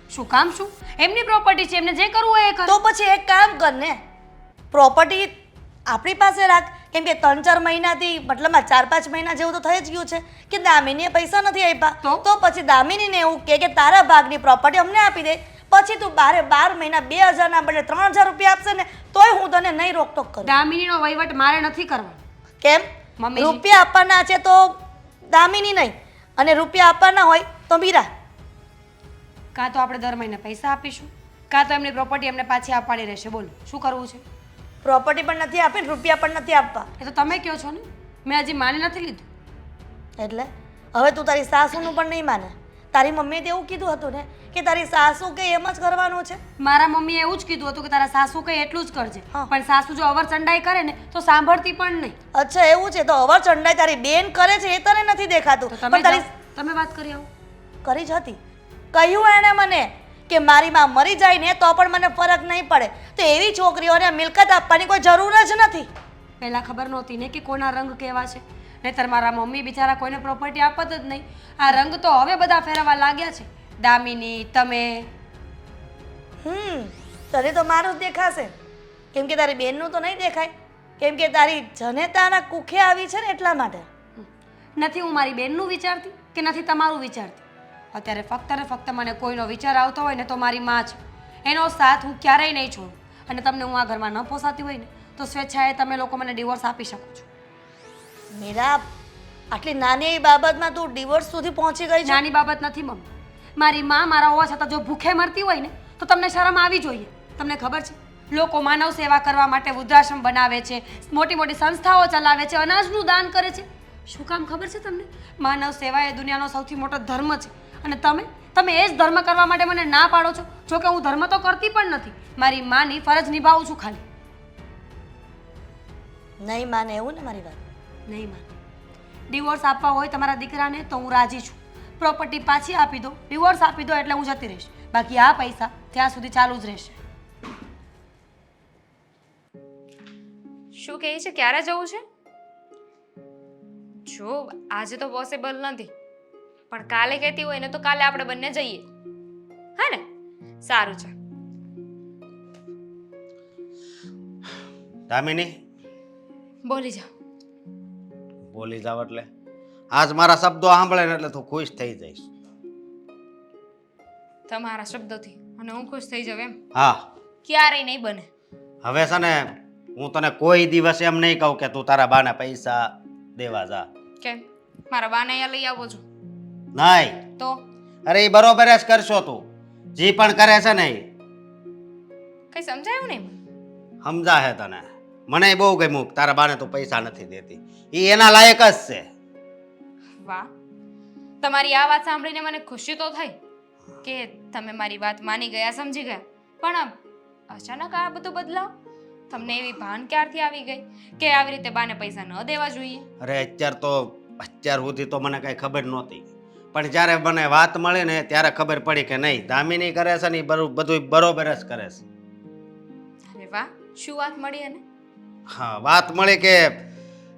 શું કામ શું? એમની પ્રોપર્ટી છે, એમને જે કરવું હોય એ કરે. તો પછી એક કામ કર ને, પ્રોપર્ટી આપણી પાસે રાખ, કેમ કે 3-4 મહિનાથી મતલબમાં 4-5 મહિના જેવું તો થઈ જ ગયું છે કે દામિનીએ પૈસા નથી આપ્યા તો પછી દામિનીને એવું કે તારા ભાગની પ્રોપર્ટી અમને આપી દે. પછી તું 12 મહિના 2000 ના બદલે 3000 રૂપિયા આપશે ને તોય હું તને નહીં રોકટોક કરું. દામિનીનો વહીવટ મારે નથી કરવાનો. કેમ? મમ્મીજી. રૂપિયા આપવાના છે તો દામિની નહીં અને રૂપિયા આપવાના હોય તો મીરા. કાં તો આપણે દર મહિને પૈસા આપીશું, કાં તો એમની પ્રોપર્ટી એમને પાછી આપવાની રહેશે. બોલો શું કરવું છે? પ્રોપર્ટી પણ નથી આપી ને રૂપિયા પણ નથી આપવા. એ તો તમે કહો છો ને, મેં હજી માની નથી લીધું. એટલે હવે તું તારી સાસુનું પણ નહીં માને. તારી મમ્મીએ તો એવું કીધું હતું ને કે તારી સાસુ કે એમ જ કરવાનું છે. મારા મમ્મીએ એવું જ કીધું હતું કે તારા સાસુ કહે એટલું જ કરજે. હા. પણ સાસુ જો અવર ચંડાઈ કરે ને તો સાંભળતી પણ નહીં. અચ્છા એવું છે તો અવર ચંડાઈ તારી બેન કરે છે એ તને નથી દેખાતું. તો તમે પણ તારી જાઓ, તમે વાત કરી આવો. કરી જ હતી. કહ્યું એણે મને કે મારી માં મરી જાય ને તો પણ મને ફરક નહીં પડે. તો એવી છોકરીઓને મિલકત આપવાની કોઈ જરૂર જ નથી. પહેલાં ખબર નહોતી ને કે કોના રંગ કેવા છે. નહીંતર મારા મમ્મી બિચારા કોઈને પ્રોપર્ટી આપત જ નહીં. આ રંગ તો હવે બધા ફેરવવા લાગ્યા છે. દામિની, તમે. તને તો મારું જ દેખાશે કેમ કે તારી બેનનું તો નહીં દેખાય કેમ કે તારી જનેતાના કુખે આવી છે ને એટલા માટે. નથી હું મારી બેનનું વિચારતી કે નથી તમારું વિચારતી. અત્યારે ફક્ત ને ફક્ત મને કોઈનો વિચાર આવતો હોય ને તો મારી માં છે. એનો સાથ હું ક્યારેય નહીં છોડું. અને તમને હું આ ઘરમાં ન પોસાતી હોય ને તો સ્વેચ્છાએ તમે લોકો મને ડિવોર્સ આપી શકો છો. મીરા આટલી નાની એવી બાબતમાં તું ડિવોર્સ સુધી પહોંચી ગઈ છે. નાની બાબત નથી મમ્મી. મારી માં મારા હોવા છતાં જો ભૂખે મરતી હોય ને તો તમને શરમ આવી જોઈએ. તમને ખબર છે લોકો માનવ સેવા કરવા માટે વૃદ્ધાશ્રમ બનાવે છે, મોટી મોટી સંસ્થાઓ ચલાવે છે, અનાજનું દાન કરે છે. શું કામ ખબર છે તમને? માનવ સેવા એ દુનિયાનો સૌથી મોટો ધર્મ છે. અને તમે એ જ ધર્મ કરવા માટે મને ના પાડો છો. જો કે હું ધર્મ તો કરતી પણ નથી, મારી માની ફરજ નિભાવું છું ખાલી. નહીં માને એવું ને મારી વાત. નહીં માને. ડિવોર્સ આપવા હોય તમારા દીકરાને તો હું રાજી છું. પ્રોપર્ટી પાછી આપી દો, ડિવોર્સ આપી દો એટલે હું જતી રહીશ. બાકી આ પૈસા ત્યાં સુધી ચાલુ જ રહેશે. શું કહે છે? ક્યારે જવું છે? જો આજે તો પોસિબલ નથી, પણ કાલે કહેતી હોય ને તો કાલે આપણે બંને જઈએ. હા ને? સારું છે. દામિની, બોલી જાઓ. બોલી જાવ એટલે આજ મારા શબ્દો સાંભળે ને એટલે તું ખુશ થઈ જઈશ. તમારા શબ્દોથી અને હું ખુશ થઈ જાઉં એમ? હા. ક્યારેય નહીં બને. હવે છે ને હું તને કોઈ દિવસ એમ નહીં કહું કે તું તારા બાને પૈસા દેવા જા. કેમ? મારા બાને અહીંયા લઈ આવો છો નહીં. તો અરે એ બરોબર જ કરશો તું. જે પણ કરે છે ને એ કઈ સમજાયું નહીં. સમજાહે તને. મને બહુ ગમ્યું તારા બાને તું પૈસા નથી દેતી. એ એના લાયક જ છે. વાહ, તમારી આ વાત સાંભળીને મને ખુશી તો થઈ કે તમે મારી વાત માની ગયા, સમજી ગયા. પણ અચાનક આ બધું બદલાવ? તમને એવી ભાન ક્યારથી આવી ગઈ કે આવી રીતે બાને પૈસા ન દેવા જોઈએ? અરે અત્યાર સુધી તો મને કઈ ખબર નહોતી, પણ જ્યારે મને વાત મળી ને ત્યારે ખબર પડી કે નહીં, દામિની કરે છે ને બધું બરોબર જ કરે છે. અરે વાહ, શું વાત મળી? એને હા, વાત મળી કે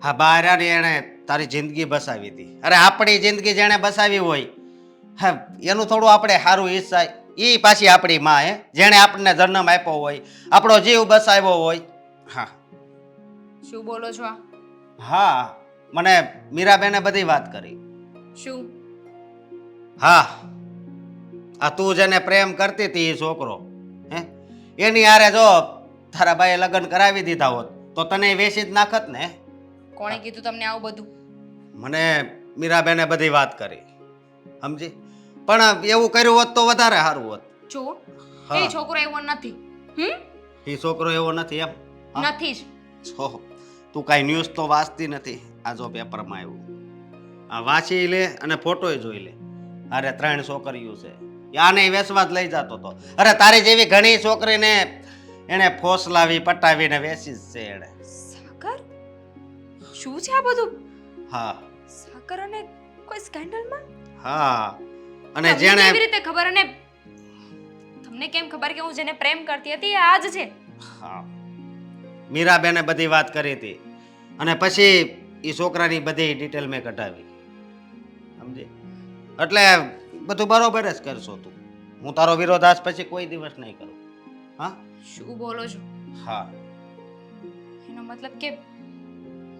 હા બહારની એણે તારી જિંદગી બસાવી હતી. અરે આપણી જિંદગી જેણે બસાવી હોય હા એનું થોડું આપણે સારું ઈચ્છાય. એ પાછી આપણી માં હે જેણે આપણને જન્મ આપ્યો હોય, આપણો જીવ બસાવ્યો હોય. હા. શું બોલો છો આ? હા, મને મીરાબેને બધી વાત કરી. શું? હા, આ તું જેને પ્રેમ કરતી હતી એ છોકરો હે એની હારે જો તારા બાએ લગ્ન કરાવી દીધા હોત તો તને વેચી જ નાખત ને. કોણે કીધું તમને આવું બધું? મને મીરાબેને બધી વાત કરી, સમજી. પણ એવું કર્યું હોત તો વધારે સારું હોત. જો હા. એ છોકરો એવો નથી. એ છોકરો એવો નથી એમ? હા. નથી જ. છો તું કાંઈ ન્યૂઝ તો વાંચતી નથી. આ જો પેપરમાં આવ્યું, આ વાંચી લે અને ફોટોય જોઈ લે. અરે 3 છોકરીઓ છે, આને વેચવા જ લઈ જતો હતો. અરે તારી જેવી ઘણી છોકરીને એને ફોસલાવી પટાવીને વેચી જ છે એણે. સાગર, શું છે આ બધું? હા સાગર અને કોઈ સ્કેન્ડલમાં? હા. અને તમને જેણે કેવી રીતે ખબર? અને તમને કેમ ખબર કે હું જેને પ્રેમ કરતી હતી એ આ જ છે? હા, મીરાબેને બધી વાત કરી હતી અને પછી એ છોકરાની બધી ડિટેલ મેં કઢાવી, સમજી. એટલે બધું બરોબર જ કરશો તું. હું તારો વિરોધ આજ પછી કોઈ દિવસ નહીં કરું. હા. શું બોલો છો? હા. એનો મતલબ કે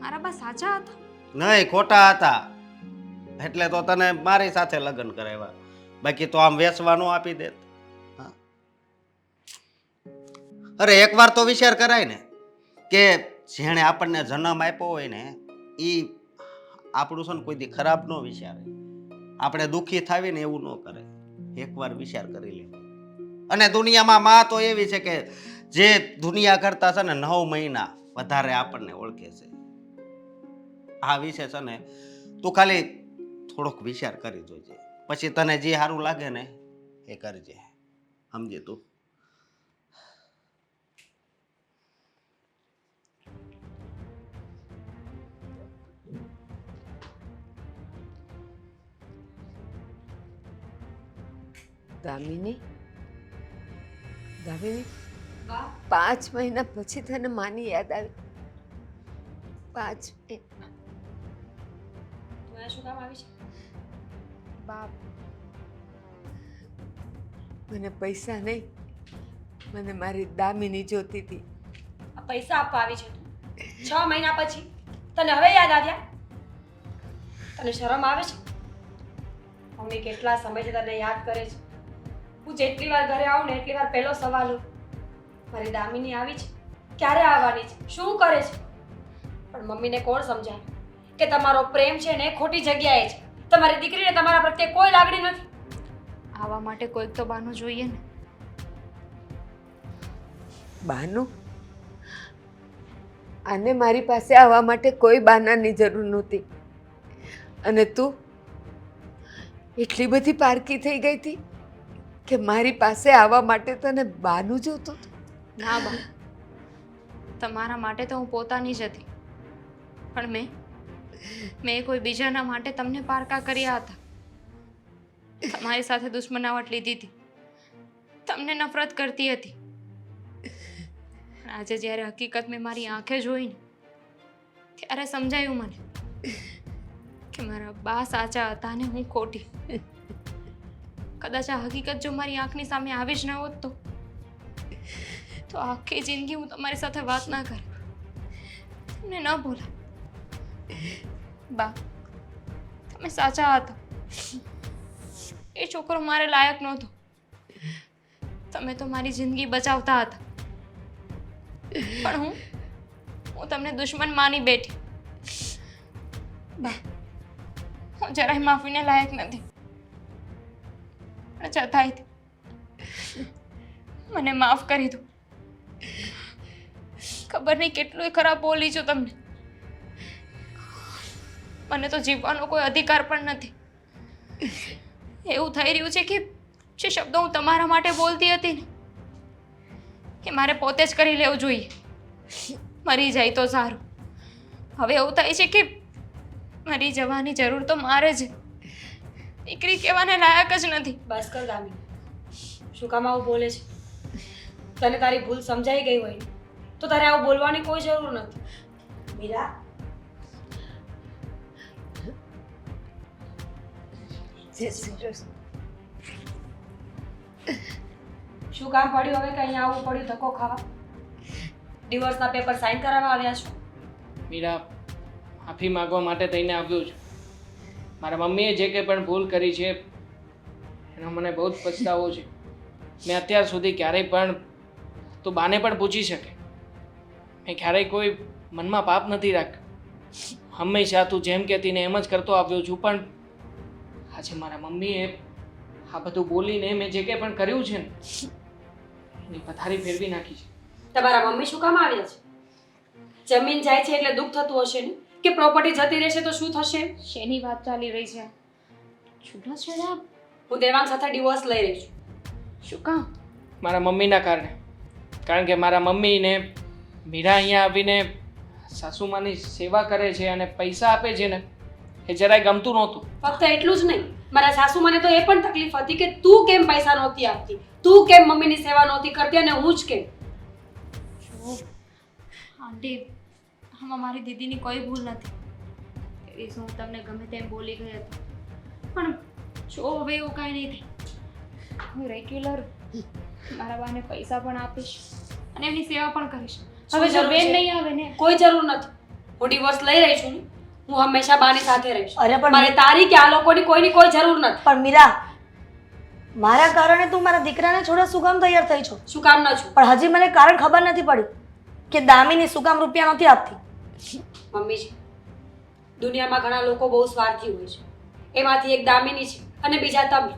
મારા બા સાચા હતા? નહીં, ખોટા હતા. એટલે તો તને મારી સાથે લગ્ન કરાવ્યા. બાકી તો આમ વેચવા ન આપી દે. હા. અરે એકવાર તો વિચાર કરાય ને કે જેણે આપણને જન્મ આપ્યો હોય ને એ આપણું છે ને કોઈ દી ખરાબ ન વિચારે. આપણે દુઃખી થાવી ને એવું ન કરે. એકવાર વિચાર કરી લે. અને દુનિયામાં માં તો એવી છે કે જે દુનિયા કરતા છે ને 9 મહિના વધારે આપણને ઓળખે છે. આ વિશે છે ને તું ખાલી થોડોક વિચાર કરી જોજે. પછી તને જે સારું લાગે ને એ કરજે. સમજે તું? દામિની, દામિની, બા 5 મહિના પછી તને માની યાદ આવી. 5 મહિના. તું અહીંયા શું કામ આવી છે? બા મને પૈસા નહીં, મને મારી દામિની જોતી હતી. આ પૈસા આપવા આવી છે તું 6 મહિના પછી તને હવે યાદ આવ્યા? તને શરમ આવે છે? મમ્મી કેટલા સમયથી તને યાદ કરે છે. હું જેટલી વાર ઘરે આવું ને એટલી વાર પહેલો સવાલ હોય, મારી દામિની આવી છે, ક્યારે આવવાની છે, શું કરે છે? પણ મમ્મીને કોણ સમજાય કે તમારો પ્રેમ છે ને ખોટી જગ્યાએ છે. તમારી દીકરીને તમારા પ્રત્યે કોઈ લાગણી નથી. આવા માટે કોઈક તો બહાનું જોઈએ ને. બહાનું? આને મારી પાસે આવવા માટે કોઈ બહાનાની જરૂર નહોતી. અને તું એટલી બધી પારકી થઈ ગઈ હતી કે મારી પાસે આવવા માટે તને બહાનું જોતું હતું. ના બા, તમારા માટે તો હું પોતાની જ હતી, પણ મેં કોઈ બીજાના માટે તમને પારકા કર્યા હતા. તમારી સાથે દુશ્મનાવટ લીધી હતી, તમને નફરત કરતી હતી. આજે જ્યારે હકીકત મેં મારી આંખે જોઈને ત્યારે સમજાયું મને કે મારા બા સાચા હતા અને હું ખોટી. કદાચ આ હકીકત જો મારી આંખની સામે આવી જ ન હોત તો આખી જિંદગી હું તમારી સાથે વાત ના કરું, તમને ન બોલા. બા, તમે સાચા હતા. એ છોકરો મારે લાયક નહોતો. તમે તો મારી જિંદગી બચાવતા હતા, પણ હું તમને દુશ્મન માની બેઠી. બા, હું જરાય માફીને લાયક નથી, પણ છતાંય મને માફ કરી દો. ખબર નહીં કેટલું ખરાબ બોલી છું તમને. મને તો જીવવાનો કોઈ અધિકાર પણ નથી. એવું થઈ રહ્યું છે કે જે શબ્દો હું તમારા માટે બોલતી હતી ને કે મારે પોતે જ કરી લેવું જોઈએ. મરી જાય તો સારું. હવે એવું થાય છે કે મરી જવાની જરૂર તો મારે જ. દીકરી કહેવાને લાયક જ નથી. બસ કર દામિની, શું કામ આવું બોલે છે? તને તારી ભૂલ સમજાઈ ગઈ હોય ને તો તારે આવું બોલવાની કોઈ જરૂર નથી. મીરા, જય શ્રી કૃષ્ણ. શું કામ પડ્યું હવે કે અહીંયા આવવું પડ્યું ધક્કો ખાવા? ડિવોર્સના પેપર સાઇન કરાવવા આવ્યા છો? મીરા, માફી માંગવા માટે થઈને આવ્યો છું. મારા મમ્મીએ જે કંઈ પણ ભૂલ કરી છે એનો મને બહુ જ પછતાવો છે. મેં અત્યાર સુધી ક્યારેય પણ તું બાને પણ પૂછી શકે, મેં ક્યારેય કોઈ મનમાં પાપ નથી રાખ્યો. હંમેશા તું જેમ કહેતી ને એમ જ કરતો આવ્યો છું. પણ આજે મારા મમ્મીએ આ બધું બોલીને મેં જે કંઈ પણ કર્યું છે ને એની પથારી ફેરવી નાખી છે. તમારા મમ્મી શું કામ આવ્યા છે? જમીન જાય છે એટલે દુઃખ થતું હશે ને કે પ્રોપર્ટી જતી રહેશે તો શું થશે? શેની વાત ચાલી રહી છે? છૂટાછેડા? હું દેવાંગ સાથે ડિવોર્સ લઈ રહી છું. શું કામ? મારા મમ્મીના કારણે. કારણ કે મારા મમ્મીને મીરા અહીંયા આવીને સાસુમાની સેવા કરે છે અને પૈસા આપે છે ને એ જરાય ગમતું નહોતું. ફક્ત એટલું જ નહીં, મારા સાસુ મને તો એ પણ તકલીફ હતી કે તું કેમ પૈસા નહોતી આપતી, તું કેમ મમ્મીની સેવા નહોતી કરતી અને હું જ કેમ. આંટી, આમાં મારી દીદીની કોઈ ભૂલ નથી. એ દિવસે હું તમને ગમે તેમ બોલી ગઈ હતી, પણ જો હવે એવું કાંઈ નહીં થાય. હું રેગ્યુલર મારા બાને પૈસા પણ આપીશ અને એમની સેવા પણ કરીશ. હવે જો બેન નહીં આવે ને કોઈ જરૂર નથી. હું ડિવોર્સ લઈ રહી છું ને, હું હંમેશા બાની સાથે રહીશ. અરે પણ મારે તારી કે આ લોકોની કોઈની કોઈ જરૂર નથી. પણ મીરા, મારા કારણે તું મારા દીકરાને છોડવા શું કામ તૈયાર થઈ છો? શું કામ ન છું? પણ હજી મને કારણ ખબર નથી પડી કે દામિની શું કામ રૂપિયા નથી આપતી. મમ્મીજી, દુનિયામાં ઘણા લોકો બહુ સ્વાર્થી હોય છે. એમાંથી એક દામિની છે અને બીજા તમે.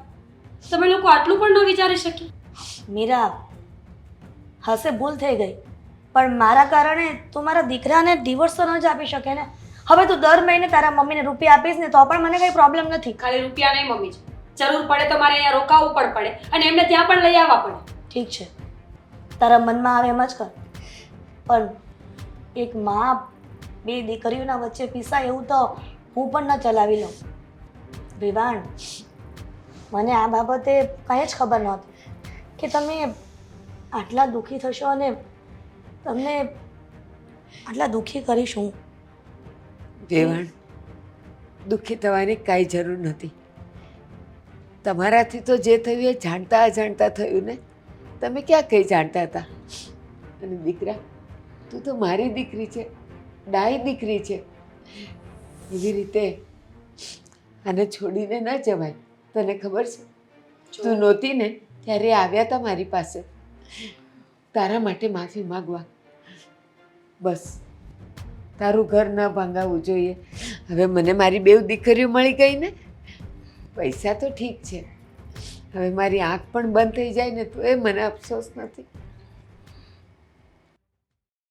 તમે લોકો આટલું પણ ન વિચારી શકી? મીરા, હશે ભૂલ થઈ ગઈ, પણ મારા કારણે તું મારા દીકરાને ડિવોર્સ તો ન જ આપી શકે ને. હવે તું દર મહિને તારા મમ્મીને રૂપિયા આપીશ ને તો પણ મને કંઈ પ્રોબ્લેમ નથી. ખાલી રૂપિયા નહીં મમ્મીજી, જરૂર પડે તો મારે અહીંયા રોકાવું પણ પડે અને એમને ત્યાં પણ લઈ આવવા પડે. ઠીક છે, તારા મનમાં આવે એમ જ કર. પણ એક મા બે દીકરીઓના વચ્ચે પીસાય એવું તો હું પણ ન ચલાવી લઉં. વિવાણ, મને આ બાબતે કંઈ જ ખબર નહોતી કે તમે આટલા દુઃખી થશો અને તમને આટલા દુઃખી કરીશ હું. વેવાણ, દુઃખી થવાની કાંઈ જરૂર નથી. તમારાથી તો જે થયું એ જાણતા અજાણતા થયું ને. તમે ક્યાં કંઈ જાણતા હતા? અને દીકરા, તું તો મારી દીકરી છે, ડાઈ દીકરી છે. એવી રીતે આને છોડીને ન જવાય. તને ખબર છે, તું નહોતી ને ત્યારે એ આવ્યા હતા મારી પાસે તારા માટે માફી માગવા. બસ તારું ઘર ન ભાંગાવવું જોઈએ. હવે મને મારી બેવ દીકરીઓ મળી ગઈ ને. પૈસા તો ઠીક છે, હવે મારી આંખ પણ બંધ થઈ જાય ને તો એ મને અફસોસ નથી.